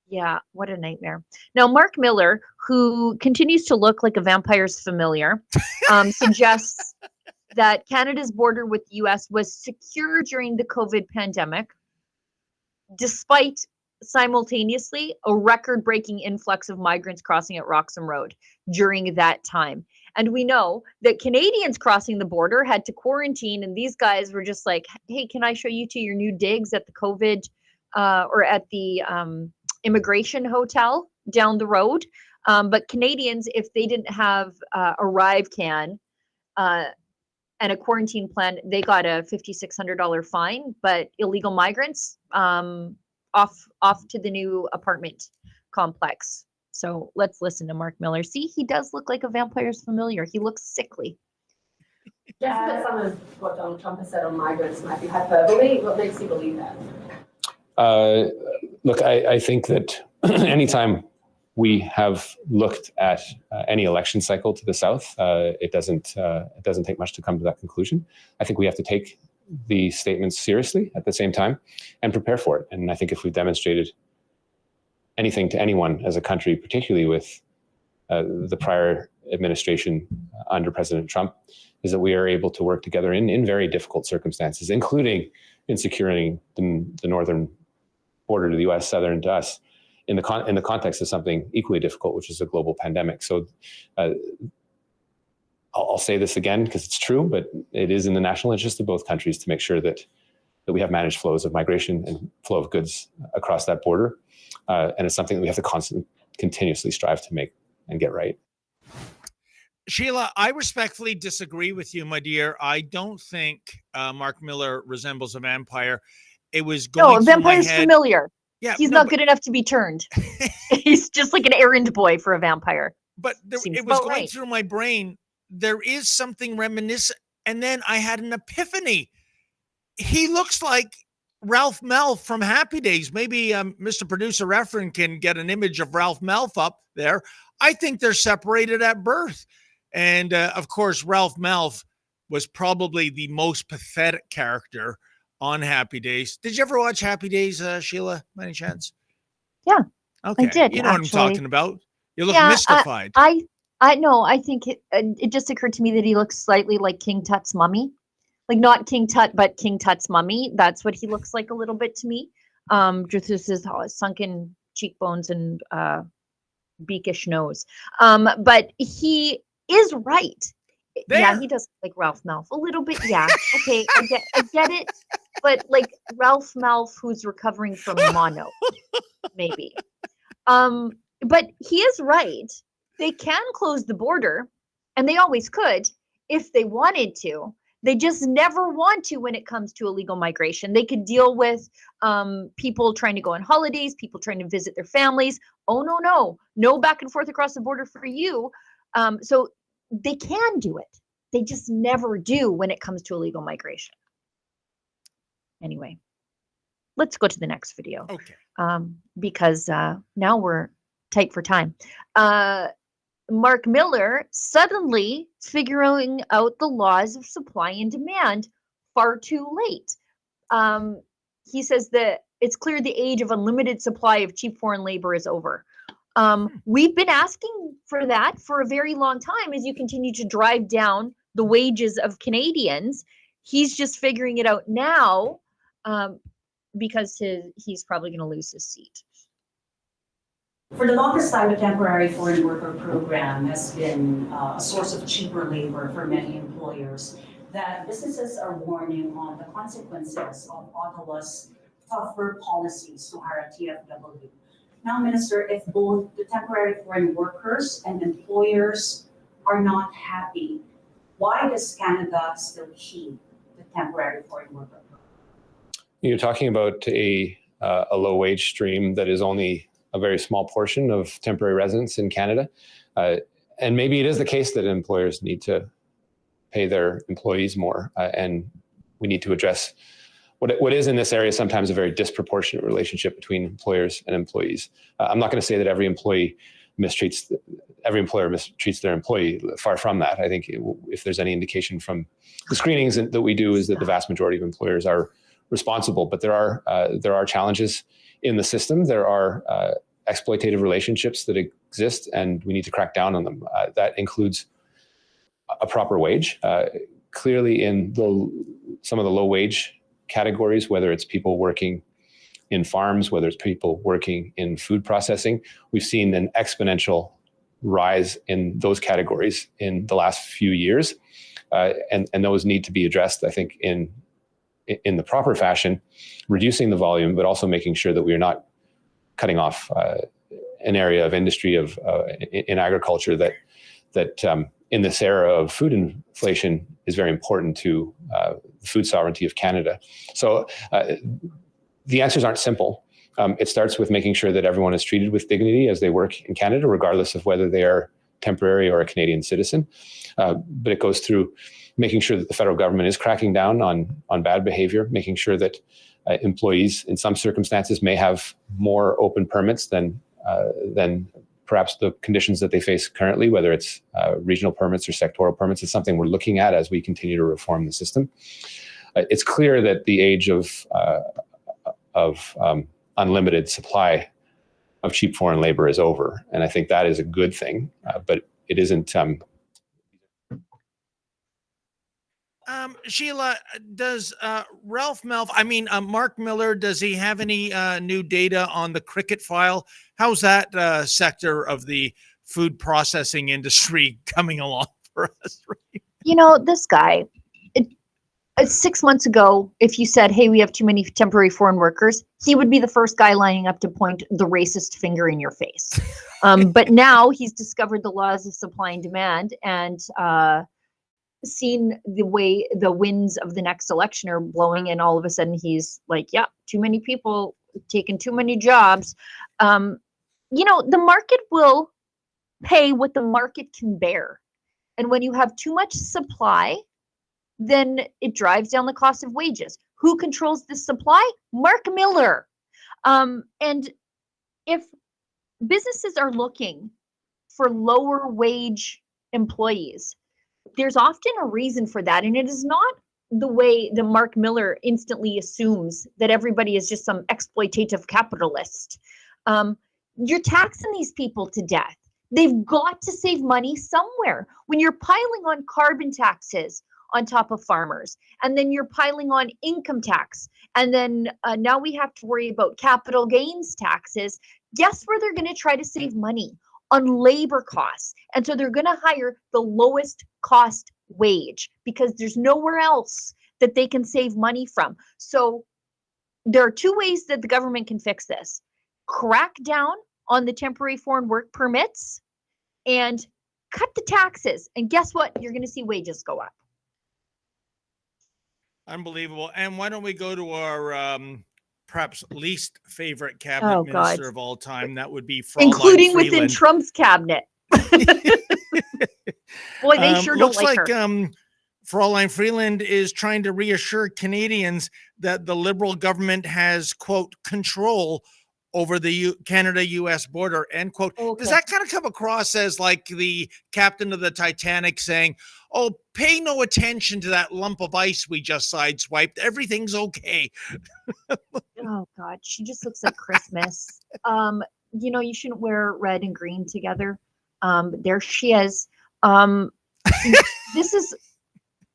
Yeah, what a nightmare. Now, Mark Miller, who continues to look like a vampire's familiar, suggests that Canada's border with the U.S. was secure during the COVID pandemic, despite simultaneously a record-breaking influx of migrants crossing at Roxham Road during that time. And we know that Canadians crossing the border had to quarantine, and these guys were just like, hey, can I show you to your new digs at the COVID or at the immigration hotel down the road? But Canadians, if they didn't have a ArriveCan, and a quarantine plan, they got a $5,600 fine. But illegal migrants, off to the new apartment complex. So let's listen to Mark Miller. See, he does look like a vampire's familiar. He looks sickly. Just that some of what Donald Trump has said on migrants might be hyperbole. What makes you believe that? Look, I think that anytime we have looked at any election cycle to the south, it doesn't take much to come to that conclusion. I think we have to take the statements seriously at the same time and prepare for it. And I think if we've demonstrated anything to anyone as a country, particularly with the prior administration under President Trump, is that we are able to work together in very difficult circumstances, including in securing the northern border to the U.S., southern to us, in the context of something equally difficult, which is a global pandemic. So I'll say this again because it's true, but it is in the national interest of both countries to make sure that we have managed flows of migration and flow of goods across that border. And it's something that we have to continuously strive to make and get right. Sheila, I respectfully disagree with you, my dear. I don't think Mark Miller resembles a vampire. It was going No, a through my vampire's head. familiar. Yeah, He's no, not good enough to be turned. He's just like an errand boy for a vampire. But Seems it was about going right. through my brain. There is something reminiscent. And then I had an epiphany. He looks like Ralph Malph from Happy Days. Maybe Mr. Producer Efren can get an image of Ralph Malph up there. I think they're separated at birth. And of course, Ralph Malph was probably the most pathetic character on Happy Days. Did you ever watch Happy Days, Sheila, by any chance? Yeah, okay. I did. You know actually. what I'm talking about. You look Yeah, mystified. I know. I think it just occurred to me that he looks slightly like King Tut's mummy, like not King Tut, but King Tut's mummy. That's what he looks like a little bit to me. Just his sunken cheekbones and beakish nose. But he is right. There. Yeah, he does look like Ralph Malph a little bit. Yeah, okay, I get it. But like Ralph Malph, who's recovering from mono, maybe. But he is right. They can close the border, and they always could if they wanted to. They just never want to when it comes to illegal migration. They could deal with people trying to go on holidays, people trying to visit their families. Oh, no back and forth across the border for you. So they can do it. They just never do when it comes to illegal migration. Anyway, let's go to the next video. Okay. Because now we're tight for time. Mark Miller suddenly figuring out the laws of supply and demand far too late. He says that it's clear the age of unlimited supply of cheap foreign labor is over. We've been asking for that for a very long time as you continue to drive down the wages of Canadians. He's just figuring it out now because he's probably going to lose his seat. For the longest time, the temporary foreign worker program has been a source of cheaper labor for many employers. That businesses are warning on the consequences of Ottawa's tougher policies to hire TFW. Now, Minister, if both the temporary foreign workers and employers are not happy, why does Canada still keep the temporary foreign worker program? You're talking about a low wage stream that is only a very small portion of temporary residents in Canada. And maybe it is the case that employers need to pay their employees more. And we need to address what is in this area sometimes a very disproportionate relationship between employers and employees. I'm not going to say that every employer mistreats their employee. Far from that. I think if there's any indication from the screenings that we do is that the vast majority of employers are responsible, but there are challenges in the system. There are exploitative relationships that exist, and we need to crack down on them. That includes a proper wage. Clearly, in some of the low wage categories, whether it's people working in farms, whether it's people working in food processing, we've seen an exponential rise in those categories in the last few years, and those need to be addressed, I think, in the proper fashion, reducing the volume, but also making sure that we are not cutting off an area of industry in agriculture that in this era of food inflation is very important to the food sovereignty of Canada. So the answers aren't simple. It starts with making sure that everyone is treated with dignity as they work in Canada, regardless of whether they are temporary or a Canadian citizen. But it goes through making sure that the federal government is cracking down on bad behavior, making sure that employees in some circumstances may have more open permits than perhaps the conditions that they face currently, whether it's regional permits or sectoral permits. It's something we're looking at as we continue to reform the system. It's clear that the age of unlimited supply of cheap foreign labor is over, and I think that is a good thing, but it isn't. Sheila, does Mark Miller, does he have any new data on the cricket file? How's that sector of the food processing industry coming along for us? You know, this guy, 6 months ago, if you said, hey, we have too many temporary foreign workers, he would be the first guy lining up to point the racist finger in your face. But now he's discovered the laws of supply and demand and seen the way the winds of the next election are blowing, and all of a sudden he's like, yeah, too many people taking too many jobs. The market will pay what the market can bear. And when you have too much supply, then it drives down the cost of wages. Who controls the supply? Mark Miller. And if businesses are looking for lower wage employees, there's often a reason for that. And it is not the way that Mark Miller instantly assumes that everybody is just some exploitative capitalist. You're taxing these people to death. They've got to save money somewhere. When you're piling on carbon taxes on top of farmers, and then you're piling on income tax, and then now we have to worry about capital gains taxes, guess where they're going to try to save money? On labor costs. And so they're going to hire the lowest cost wage because there's nowhere else that they can save money from. So there are two ways that the government can fix this: crack down on the temporary foreign work permits and cut the taxes. And guess what? You're going to see wages go up. Unbelievable. And why don't we go to our perhaps least favorite cabinet minister of all time? That would be Fraulein including Freeland. Within Trump's cabinet. Boy, they sure don't like her. Fraulein Freeland is trying to reassure Canadians that the Liberal government has, quote, control over the Canada-U.S. border, end quote. Okay. Does that kind of come across as like the captain of the Titanic saying, oh, pay no attention to that lump of ice we just sideswiped. Everything's okay. Oh, God. She just looks like Christmas. You shouldn't wear red and green together. There she is.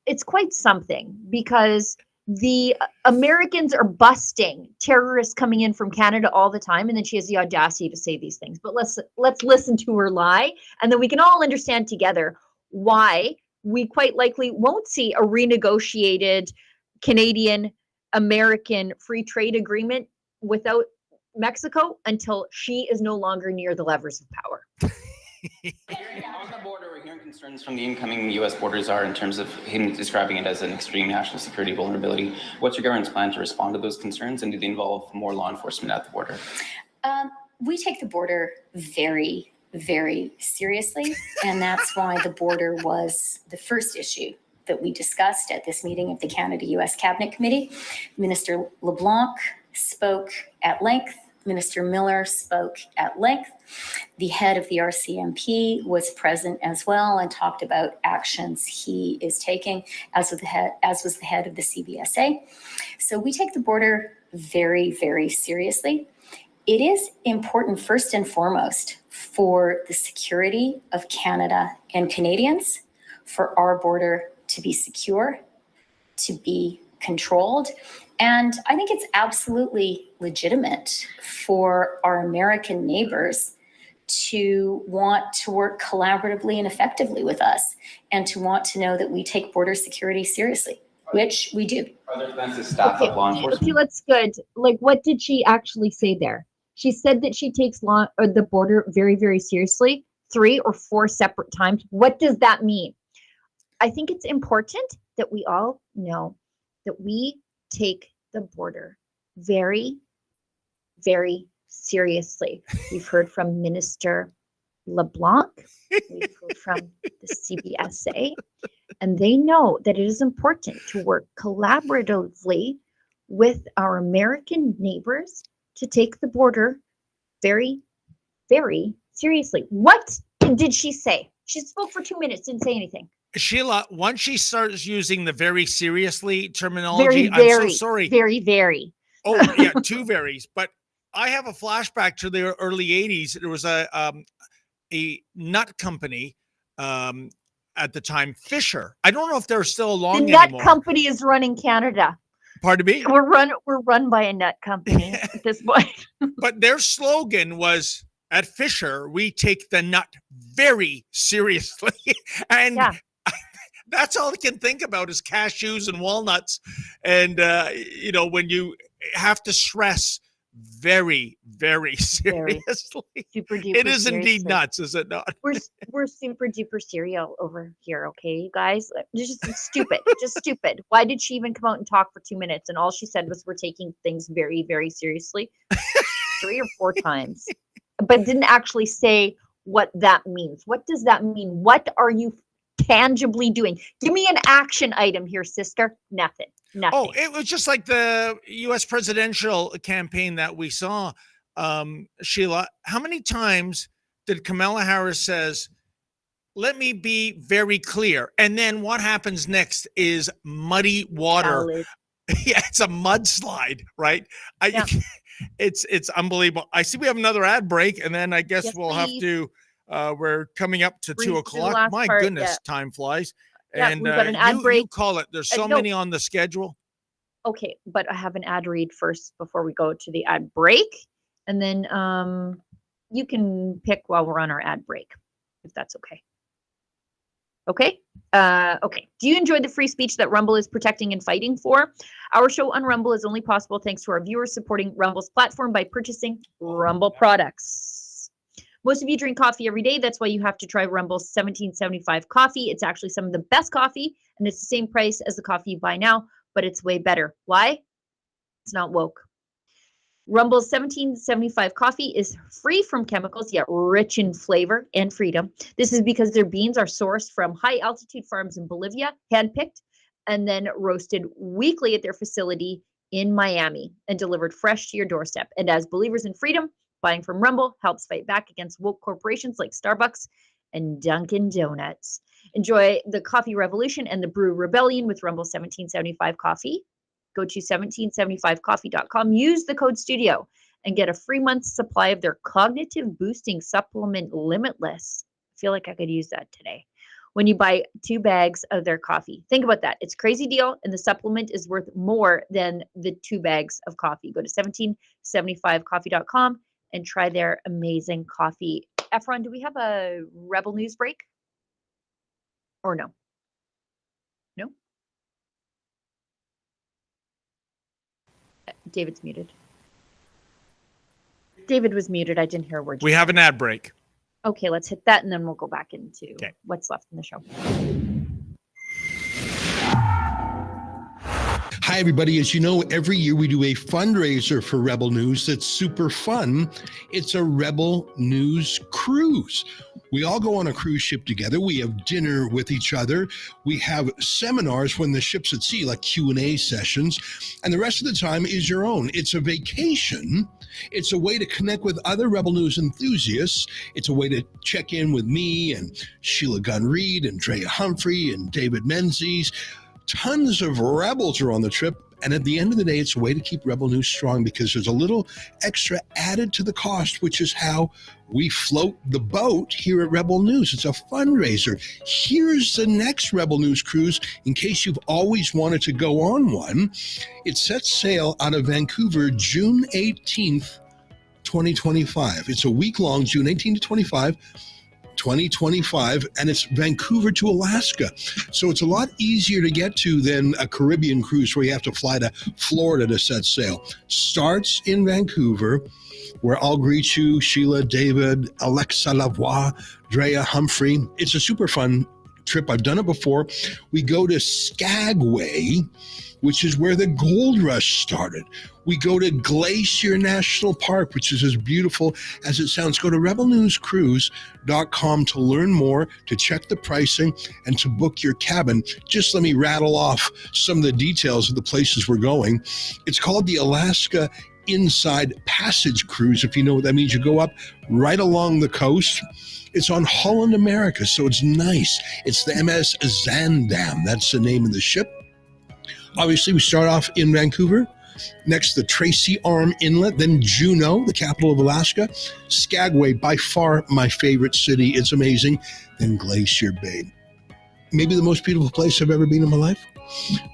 It's quite something because the Americans are busting terrorists coming in from Canada all the time, and then she has the audacity to say these things. But let's listen to her lie, and then we can all understand together why we quite likely won't see a renegotiated Canadian-American free trade agreement without Mexico until she is no longer near the levers of power. On the border, we're hearing concerns from the incoming U.S. border czar in terms of him describing it as an extreme national security vulnerability. What's your government's plan to respond to those concerns, and do they involve more law enforcement at the border? We take the border very, very seriously, and that's why the border was the first issue that we discussed at this meeting of the Canada-U.S. Cabinet Committee. Minister LeBlanc spoke at length. Minister Miller spoke at length. The head of the RCMP was present as well and talked about actions he is taking, as was the head of the CBSA. So we take the border very, very seriously. It is important, first and foremost, for the security of Canada and Canadians, for our border to be secure, to be controlled. And I think it's absolutely legitimate for our American neighbors to want to work collaboratively and effectively with us, and to want to know that we take border security seriously, which we do. Are there plans to staff up law enforcement? Okay, that's good. Like, what did she actually say there? She said that she takes the border very, very seriously, 3 or 4 separate times. What does that mean? I think it's important that we all know that we take the border very, very seriously. We've heard from Minister LeBlanc, we've heard from the CBSA, and they know that it is important to work collaboratively with our American neighbors to take the border very, very seriously. What did she say? She spoke for 2 minutes, didn't say anything. Sheila, once she starts using the very seriously terminology, very, I'm so sorry. Very, very. Oh, yeah, 2 varies. But I have a flashback to the early 80s. There was a nut company at the time, Fisher. I don't know if they're still along the nut anymore. Company is running Canada. Pardon me? We're run by a nut company at this point. But their slogan was, at Fisher, we take the nut very seriously. And yeah. That's all I can think about is cashews and walnuts. And, when you have to stress very, very seriously. Super duper. It is indeed seriously. nuts, is it not? We're super duper serial over here, okay, you guys? It's just stupid, just stupid. Why did she even come out and talk for 2 minutes? And all she said was, "We're taking things very, very seriously," 3 or 4 times, but didn't actually say what that means. What does that mean? What are you tangibly doing? Give me an action item here, sister. Nothing. Oh, it was just like the U.S. presidential campaign that we saw, Sheila. How many times did Kamala Harris says, "Let me be very clear," and then what happens next is muddy water. Valid. Yeah, it's a mudslide, right? Yeah. It's unbelievable. I see we have another ad break, and then I guess Yes, we'll have please. to. We're coming up to Breeze 2 through the o'clock. last My part, goodness, yeah. time flies. Yeah, And we've got an ad you break. call it. There's so No. many on the schedule. Okay, but I have an ad read first before we go to the ad break, and then you can pick while we're on our ad break, if that's okay. Okay. Okay. Do you enjoy the free speech that Rumble is protecting and fighting for? Our show on Rumble is only possible thanks to our viewers supporting Rumble's platform by purchasing Rumble products. Most of you drink coffee every day. That's why you have to try Rumble's 1775 coffee. It's actually some of the best coffee, and it's the same price as the coffee you buy now, but it's way better. Why? It's not woke. Rumble's 1775 coffee is free from chemicals, yet rich in flavor and freedom. This is because their beans are sourced from high-altitude farms in Bolivia, handpicked, and then roasted weekly at their facility in Miami and delivered fresh to your doorstep. And as believers in freedom, buying from Rumble helps fight back against woke corporations like Starbucks and Dunkin' Donuts. Enjoy the coffee revolution and the brew rebellion with Rumble 1775 coffee. Go to 1775coffee.com, use the code STUDIO, and get a free month's supply of their cognitive boosting supplement, Limitless. I feel like I could use that today. When you buy 2 bags of their coffee. Think about that. It's a crazy deal, and the supplement is worth more than the 2 bags of coffee. Go to 1775coffee.com and try their amazing coffee. Efron, do we have a Rebel News break? Or no? No? David's muted. David was muted. I didn't hear a word. We have an ad break. Okay, let's hit that, and then we'll go back into what's left in the show. Hi, everybody. As you know, every year we do a fundraiser for Rebel News that's super fun. It's a Rebel News cruise. We all go on a cruise ship together. We have dinner with each other. We have seminars when the ship's at sea, like Q&A sessions. And the rest of the time is your own. It's a vacation. It's a way to connect with other Rebel News enthusiasts. It's a way to check in with me and Sheila Gunn-Reid and Drea Humphrey and David Menzies. Tons of Rebels are on the trip, and at the end of the day, it's a way to keep Rebel News strong because there's a little extra added to the cost, which is how we float the boat here at Rebel News. It's a fundraiser. Here's the next Rebel News cruise in case you've always wanted to go on one. It sets sail out of Vancouver June 18th, 2025. It's a week-long, June 18th to 2025, and it's Vancouver to Alaska. So it's a lot easier to get to than a Caribbean cruise where you have to fly to Florida to set sail. Starts in Vancouver, where I'll greet you, Sheila, David, Alexa Lavoie, Drea Humphrey. It's a super fun trip. I've done it before. We go to Skagway, which is where the gold rush started. We go to Glacier National Park, which is as beautiful as it sounds. Go to rebelnewscruise.com to learn more, to check the pricing, and to book your cabin. Just let me rattle off some of the details of the places we're going. It's called the Alaska Inside Passage Cruise. If you know what that means, you go up right along the coast. It's on Holland America, so it's nice. It's the MS Zandam. That's the name of the ship. Obviously, we start off in Vancouver, next the Tracy Arm Inlet, then Juneau, the capital of Alaska, Skagway, by far my favorite city. It's amazing. Then Glacier Bay. Maybe the most beautiful place I've ever been in my life.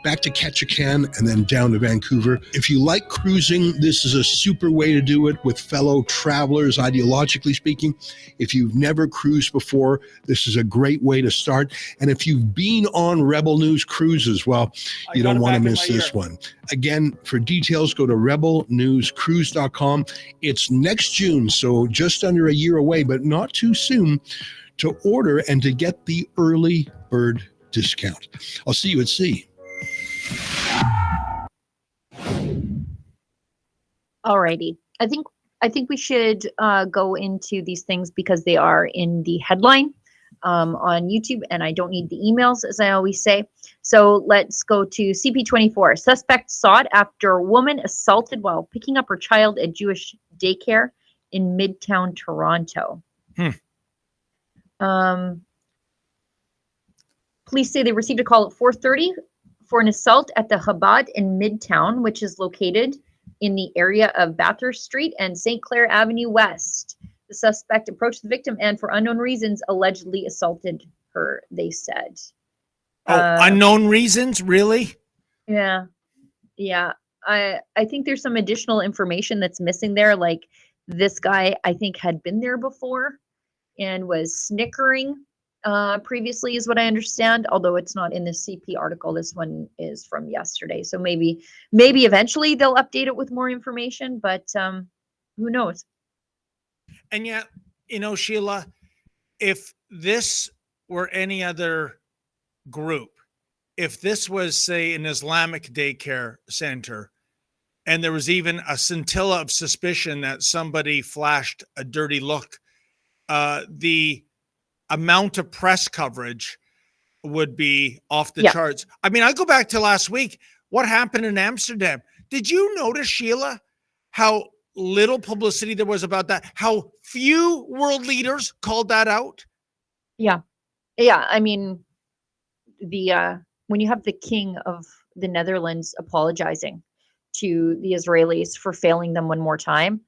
back to Ketchikan, and then down to Vancouver. If you like cruising, this is a super way to do it with fellow travelers, ideologically speaking. If you've never cruised before, this is a great way to start. And if you've been on Rebel News cruises, well, you don't want to miss this one. Again, for details, go to rebelnewscruise.com. It's next June, so just under a year away, but not too soon to order and to get the early bird discount. I'll see you at sea. Alrighty. I think we should go into these things because they are in the headline on YouTube, and I don't need the emails, as I always say. So let's go to CP24. Suspect sought after woman assaulted while picking up her child at Jewish daycare in Midtown Toronto. Police say they received a call at 4:30 for an assault at the Chabad in Midtown, which is located in the area of Bathurst Street and St. Clair Avenue West. The suspect approached the victim and, for unknown reasons, allegedly assaulted her, they said. Unknown reasons? Really? Yeah. I think there's some additional information that's missing there. Like, this guy, I think, had been there before and was snickering previously, is what I understand, although it's not in the CP article. This one is from yesterday. So maybe eventually they'll update it with more information, but who knows? And yet, Sheila, if this were any other group, if this was, say, an Islamic daycare center, and there was even a scintilla of suspicion that somebody flashed a dirty look, the amount of press coverage would be off the charts. I mean, I go back to last week. What happened in Amsterdam? Did you notice, Sheila, how little publicity there was about that? How few world leaders called that out? Yeah. I mean, when you have the king of the Netherlands apologizing to the Israelis for failing them one more time,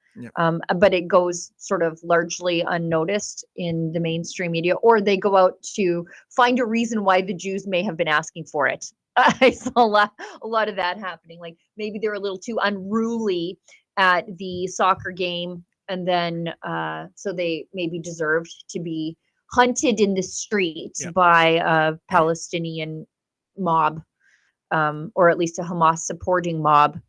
but it goes sort of largely unnoticed in the mainstream media, or they go out to find a reason why the Jews may have been asking for it. I saw a lot of that happening. Like, maybe they're a little too unruly at the soccer game, and then so they maybe deserved to be hunted in the streets by a Palestinian mob, or at least a Hamas supporting mob.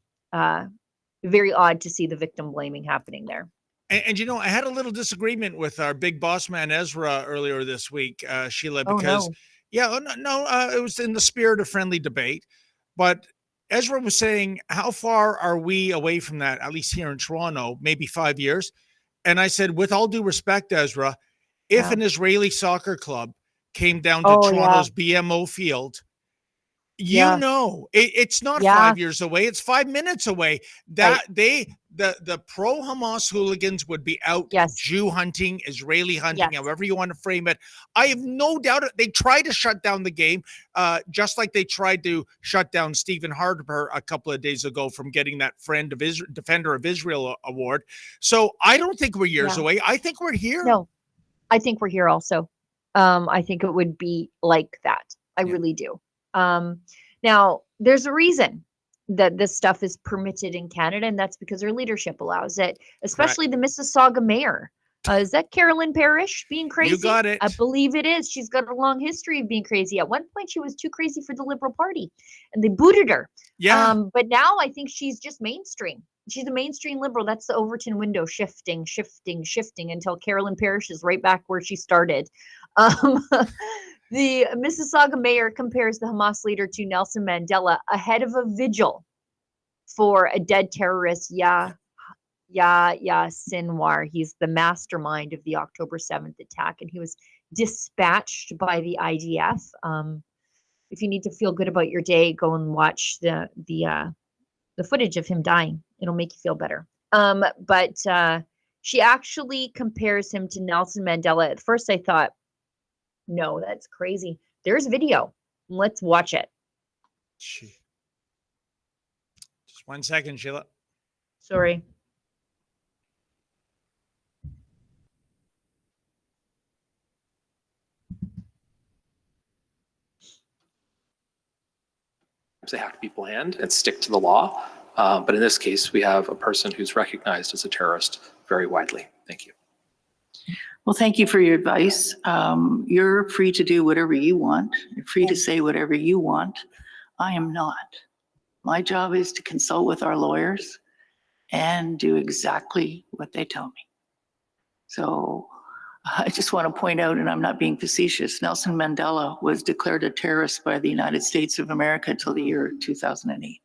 Very odd to see the victim blaming happening there. And I had a little disagreement with our big boss man Ezra earlier this week, Sheila, because it was in the spirit of friendly debate, but Ezra was saying, how far are we away from that, at least here in Toronto, maybe 5 years? And I said, with all due respect, Ezra, if an Israeli soccer club came down to Toronto's BMO field, it's not 5 years away, it's 5 minutes away, that the pro-Hamas hooligans would be out Jew hunting, Israeli hunting, however you want to frame it. I have no doubt they tried to shut down the game, just like they tried to shut down Stephen Harper a couple of days ago from getting that Friend of Israel, Defender of Israel award. So I don't think we're years away. I think we're here. No, I think we're here also. I think it would be like that. I really do. Now, there's a reason that this stuff is permitted in Canada, and that's because our leadership allows it, especially the Mississauga mayor. Is that Carolyn Parish being crazy? You got it. I believe it is. She's got a long history of being crazy. At one point, she was too crazy for the Liberal Party, and they booted her. But now I think she's just mainstream. She's a mainstream Liberal. That's the Overton window, shifting until Carolyn Parish is right back where she started. The Mississauga mayor compares the Hamas leader to Nelson Mandela ahead of a vigil for a dead terrorist, Sinwar. He's the mastermind of the October 7th attack, and he was dispatched by the IDF. If you need to feel good about your day, go and watch the footage of him dying. It'll make you feel better. But she actually compares him to Nelson Mandela. At first, I thought, no, that's crazy. There's video. Let's watch it. Just 1 second, Sheila. Sorry. they have to be bland and stick to the law. But in this case, we have a person who's recognized as a terrorist very widely. Thank you. Well, thank you for your advice. You're free to do whatever you want. You're free to say whatever you want. I am not. My job is to consult with our lawyers and do exactly what they tell me. So I just want to point out, and I'm not being facetious, Nelson Mandela was declared a terrorist by the United States of America until the year 2008.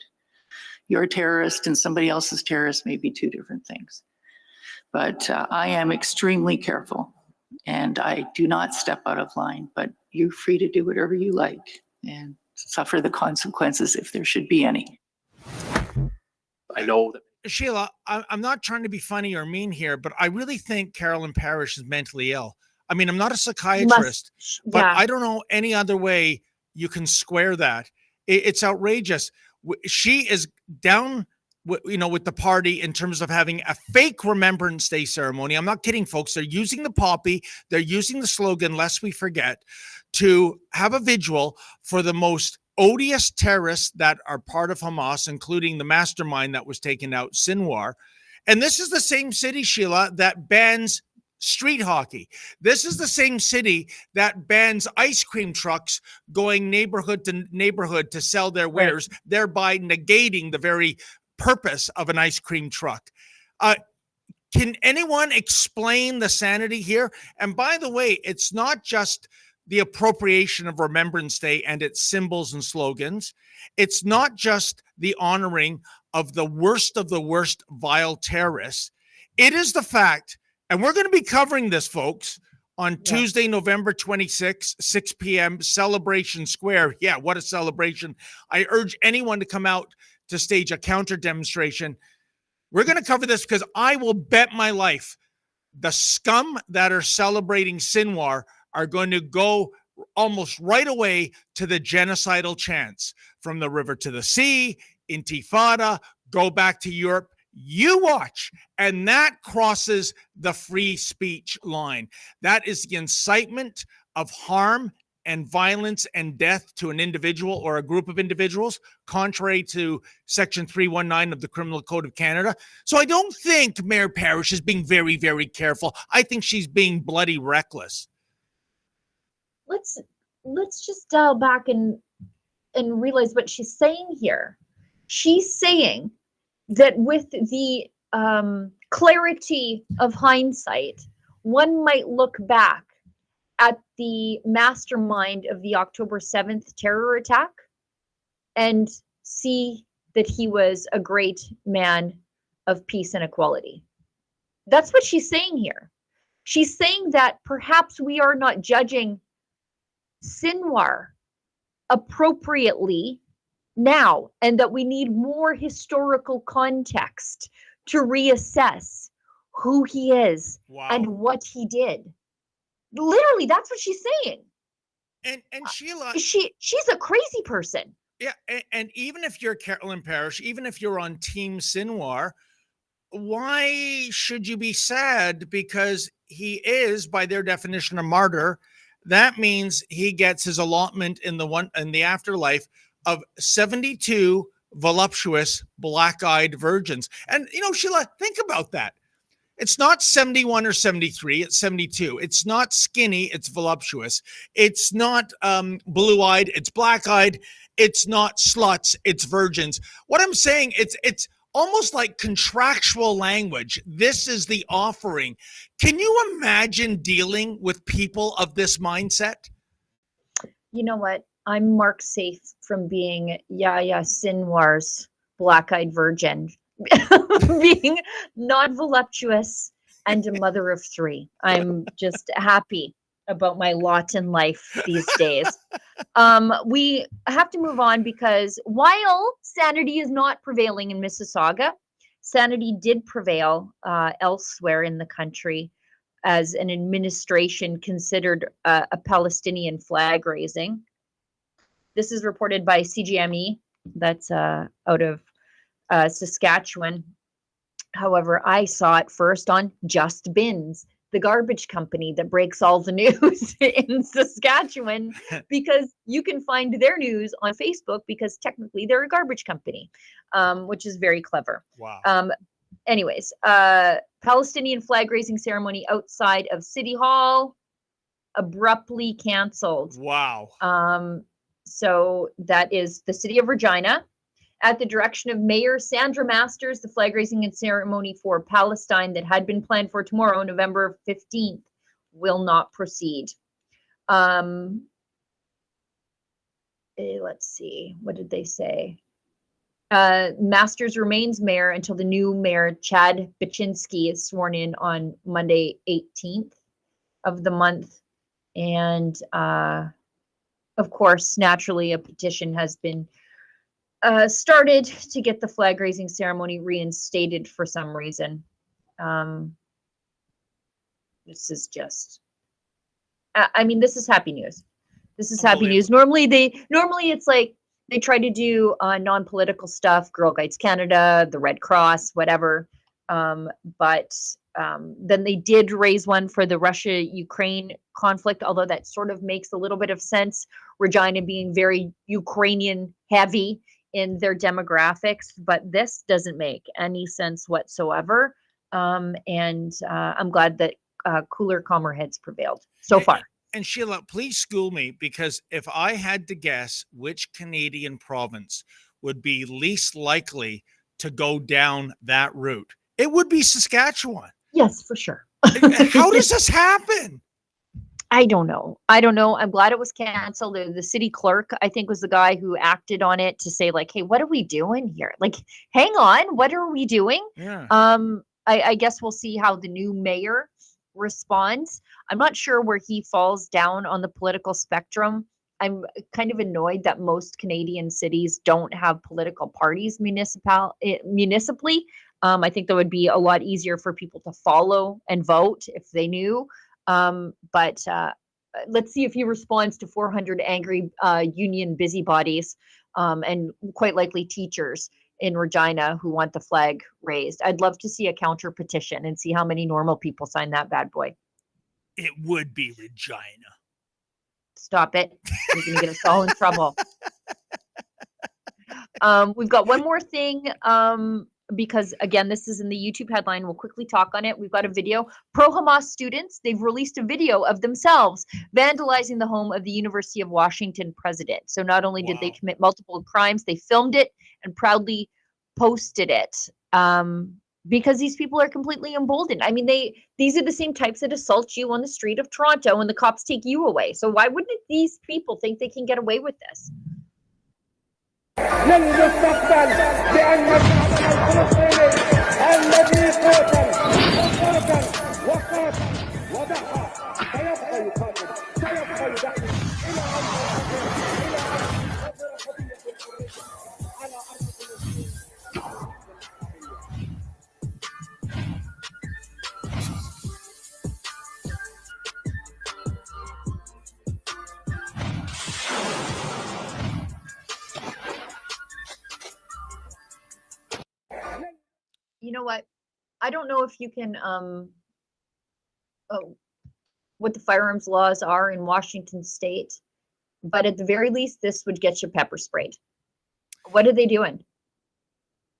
You're a terrorist and somebody else's terrorist may be two different things. But I am extremely careful and I do not step out of line, but you're free to do whatever you like and suffer the consequences if there should be any. I know that. Sheila, I'm not trying to be funny or mean here, but I really think Carolyn Parish is mentally ill. I mean, I'm not a psychiatrist, but I don't know any other way you can square that. It's outrageous. She is down, with the party in terms of having a fake Remembrance Day ceremony. I'm not kidding, folks. They're using the poppy. They're using the slogan, "Lest we forget," to have a vigil for the most odious terrorists that are part of Hamas, including the mastermind that was taken out, Sinwar. And this is the same city, Sheila, that bans street hockey. This is the same city that bans ice cream trucks going neighborhood to neighborhood to sell their wares, thereby negating the very purpose of an ice cream truck. Can anyone explain the sanity here? And by the way, it's not just the appropriation of Remembrance Day and its symbols and slogans. It's not just the honoring of the worst vile terrorists. It is the fact, and we're going to be covering this, folks, on Tuesday, November 26th, 6 p.m., Celebration Square. Yeah, what a celebration. I urge anyone to come out to stage a counter demonstration. We're going to cover this because I will bet my life the scum that are celebrating Sinwar are going to go almost right away to the genocidal chants. From the river to the sea, Intifada, go back to Europe. You watch. And that crosses the free speech line. That is the incitement of harm and violence and death to an individual or a group of individuals, contrary to Section 319 of the Criminal Code of Canada. So I don't think Mayor Parish is being very, very careful. I think she's being bloody reckless. Let's just dial back and realize what she's saying here. She's saying that with the clarity of hindsight, one might look back at the mastermind of the October 7th terror attack and see that he was a great man of peace and equality. That's what she's saying here. She's saying that perhaps we are not judging Sinwar appropriately now, and that we need more historical context to reassess who he is and what he did. Literally, that's what she's saying. And Sheila, she's a crazy person. Yeah, and even if you're Carolyn Parish, even if you're on Team Sinwar, why should you be sad? Because he is, by their definition, a martyr. That means he gets his allotment in the afterlife of 72 voluptuous black-eyed virgins. And Sheila, think about that. It's not 71 or 73, it's 72. It's not skinny, it's voluptuous. It's not blue-eyed, it's black-eyed. It's not sluts, it's virgins. What I'm saying, it's almost like contractual language. This is the offering. Can you imagine dealing with people of this mindset? You know what? I'm marked safe from being Yahya Sinwar's black-eyed virgin, being not voluptuous and a mother of three. I'm just happy about my lot in life these days. We have to move on because while sanity is not prevailing in Mississauga, sanity did prevail elsewhere in the country as an administration considered a Palestinian flag raising. This is reported by CGME, that's out of Saskatchewan. However, I saw it first on Just Bins. the garbage company that breaks all the news in Saskatchewan, because you can find their news on Facebook because technically they're a garbage company, which is very clever. Wow. Anyways, Palestinian flag raising ceremony outside of City Hall abruptly canceled. Wow. So that is the city of Regina. At the direction of Mayor Sandra Masters, the flag raising and ceremony for Palestine that had been planned for tomorrow, November 15th, will not proceed. Let's see, what did they say? Masters remains mayor until the new mayor, Chad Baczynski, is sworn in on Monday, 18th of the month. And of course, naturally, a petition has been started to get the flag raising ceremony reinstated for some reason. This is just, I mean, this is happy news. This is happy news. Normally it's like they try to do non-political stuff, Girl Guides Canada, the Red Cross, whatever. But then they did raise one for the Russia-Ukraine conflict, although that sort of makes a little bit of sense. Regina being very Ukrainian heavy in their demographics, but this doesn't make any sense whatsoever. And I'm glad that cooler, calmer heads prevailed so far. And Sheila, please school me, because if I had to guess which Canadian province would be least likely to go down that route, it would be Saskatchewan. Yes, for sure. How does this happen? I don't know. I'm glad it was canceled. The city clerk, I think, was the guy who acted on it to say, like, hey, what are we doing here? Like, hang on, what are we doing? Yeah. I guess we'll see how the new mayor responds. I'm not sure where he falls down on the political spectrum. I'm kind of annoyed that most Canadian cities don't have political parties municipally. I think that would be a lot easier for people to follow and vote if they knew. But let's see if he responds to 400 angry union busybodies and quite likely teachers in Regina who want the flag raised. I'd love to see a counter petition and see how many normal people sign that bad boy. It would be Regina. Stop it. You're going to get us all in trouble. We've got one more thing. Because again, this is in the YouTube headline. We'll quickly talk on it. We've got a video. Pro-Hamas students, they've released a video of themselves vandalizing the home of the University of Washington president. So not only did they commit multiple crimes, they filmed it and proudly posted it. Because these people are completely emboldened. I mean, these are the same types that assault you on the street of Toronto when the cops take you away. So why wouldn't these people think they can get away with this? لن يستقبل بأن الفلسطيني الذي قاتل وقاتل وضحى سيبقى يقاتل سيبقى يدافع إلى أن على أرض فلسطين. You know what? I don't know if you can, what the firearms laws are in Washington state, but at the very least, this would get you pepper sprayed. What are they doing?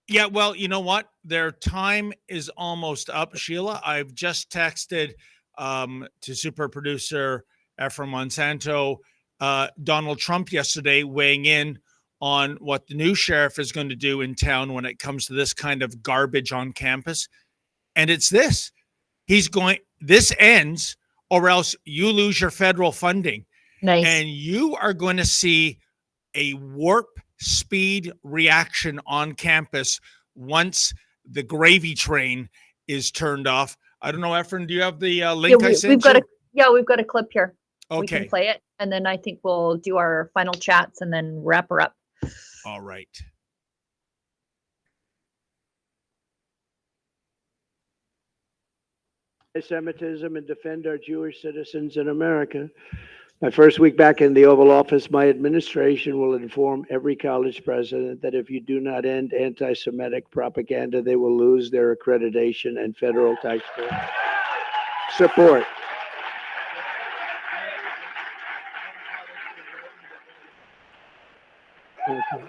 Yeah, well, you know what? Their time is almost up, Sheila. I've just texted to super producer Ephraim Monsanto, Donald Trump yesterday weighing in on what the new sheriff is going to do in town when it comes to this kind of garbage on campus. And it's this. This ends, or else you lose your federal funding. Nice. And you are going to see a warp speed reaction on campus once the gravy train is turned off. I don't know, Ephraim, do you have the link I sent you? We've got a clip here. Okay. We can play it, and then I think we'll do our final chats and then wrap her up. All right. Anti-Semitism and defend our Jewish citizens in America. My first week back in the Oval Office, my administration will inform every college president that if you do not end anti-Semitic propaganda, they will lose their accreditation and federal taxpayers. support. Okay.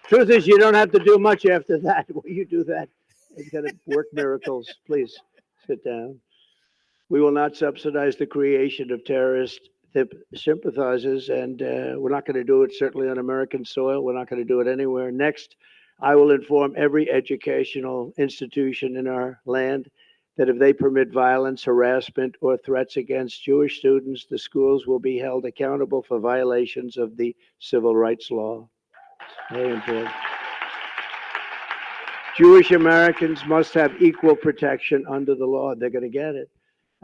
Truth is, you don't have to do much after that. When you do that, it's going to work miracles. Please sit down. We will not subsidize the creation of terrorist sympathizers, and we're not going to do it certainly on American soil. We're not going to do it anywhere. Next, I will inform every educational institution in our land that if they permit violence, harassment, or threats against Jewish students, the schools will be held accountable for violations of the civil rights law. Very important. Jewish Americans must have equal protection under the law. They're going to get it.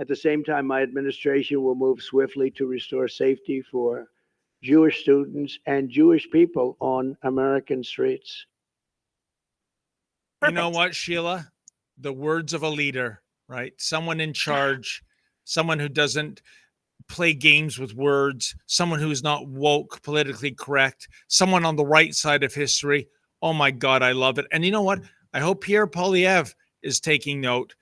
At the same time, my administration will move swiftly to restore safety for Jewish students and Jewish people on American streets. You know what, Sheila? The words of a leader, right? Someone in charge, someone who doesn't play games with words, someone who's not woke, politically correct, someone on the right side of history. Oh my God, I love it. And you know what? I hope Pierre Poilievre is taking note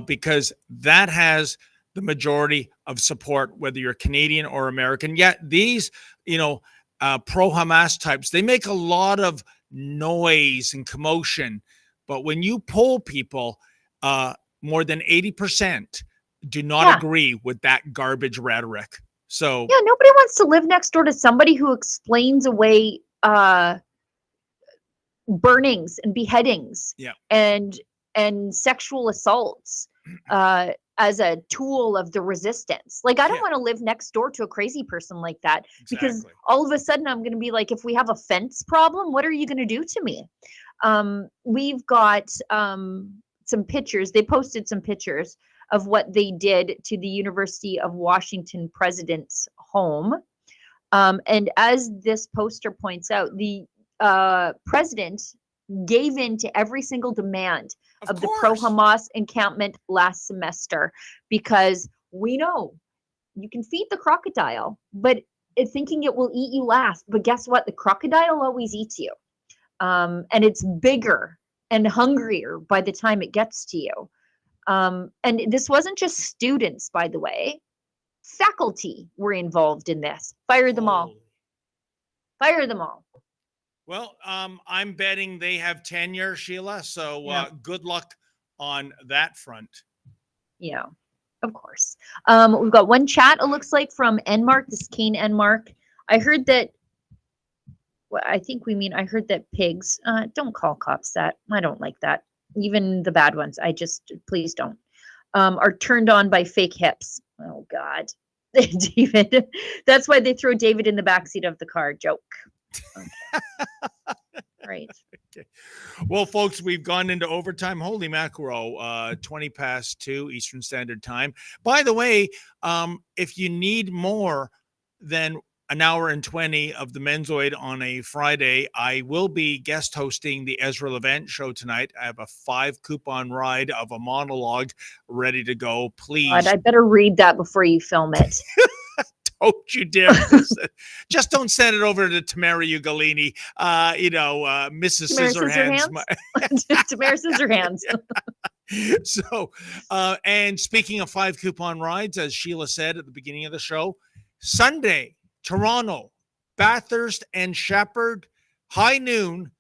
because that has the majority of support, whether you're Canadian or American. Yet these, pro-Hamas types, they make a lot of noise and commotion. But when you poll people, more than 80% do not agree with that garbage rhetoric. So yeah, nobody wants to live next door to somebody who explains away burnings and beheadings and sexual assaults as a tool of the resistance. Like, I don't want to live next door to a crazy person like that, because all of a sudden I'm going to be like, if we have a fence problem, what are you going to do to me? We've got some pictures. They posted some pictures of what they did to the University of Washington president's home. And as this poster points out, the president gave in to every single demand of the pro-Hamas encampment last semester, because we know you can feed the crocodile, but thinking it will eat you last. But guess what? The crocodile always eats you. And it's bigger and hungrier by the time it gets to you. And this wasn't just students, by the way. Faculty were involved in this. Fire them all. Fire them all. Well, I'm betting they have tenure, Sheila. So good luck on that front. Yeah, of course. We've got one chat, it looks like, from Enmark. This is Kane Enmark. I heard that, well, I heard that pigs, don't call cops that. I don't like that. Even the bad ones. Please don't. Are turned on by fake hips. Oh, God. David. That's why they throw David in the backseat of the car. Joke. Okay. Right. Okay. Well, folks, we've gone into overtime. Holy mackerel, 20 past 2 Eastern Standard Time. By the way, if you need more than an hour and 20 of the Menzoid on a Friday, I will be guest hosting the Ezra Levant show tonight. I have a 5 coupon ride of a monologue ready to go. Please. God, I better read that before you film it. Don't you dare. Just don't send it over to Tamara Ugalini, Mrs. Scissorhands. Tamara Scissorhands. So, and speaking of 5 coupon rides, as Sheila said at the beginning of the show, Sunday, Toronto, Bathurst and Shepherd, high noon.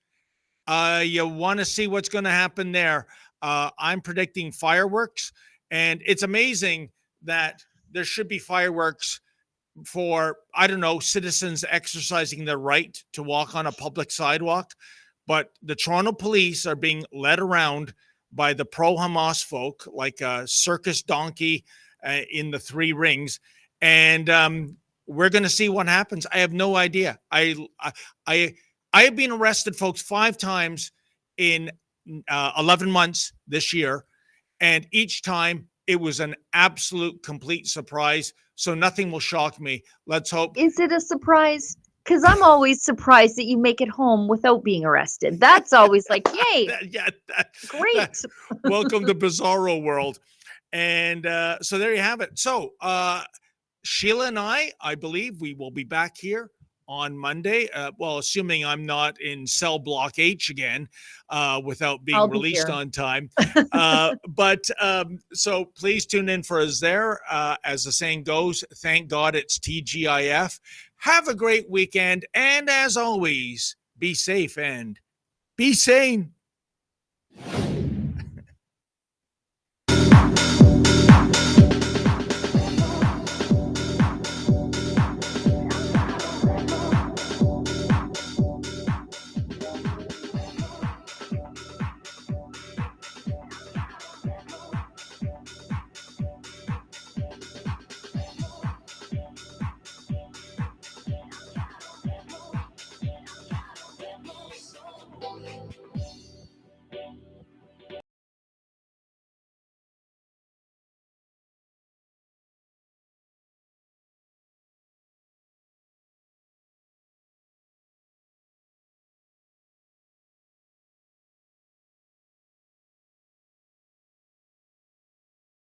You want to see what's going to happen there. I'm predicting fireworks, and it's amazing that there should be fireworks for, I don't know, citizens exercising their right to walk on a public sidewalk. But the Toronto police are being led around by the pro-Hamas folk like a circus donkey in the 3 rings. And we're going to see what happens. I have no idea. I have been arrested, folks, 5 times in 11 months this year. And each time it was an absolute complete surprise. So nothing will shock me. Let's hope. Is it a surprise? Because I'm always surprised that you make it home without being arrested. That's always like, yay. Great. Welcome to Bizarro World. And so there you have it. So Sheila and I believe we will be back here on Monday. Well, assuming I'm not in cell block H again without being I'll be released here. on time. So please tune in for us there. As the saying goes, thank God it's TGIF. Have a great weekend. And as always, be safe and be sane.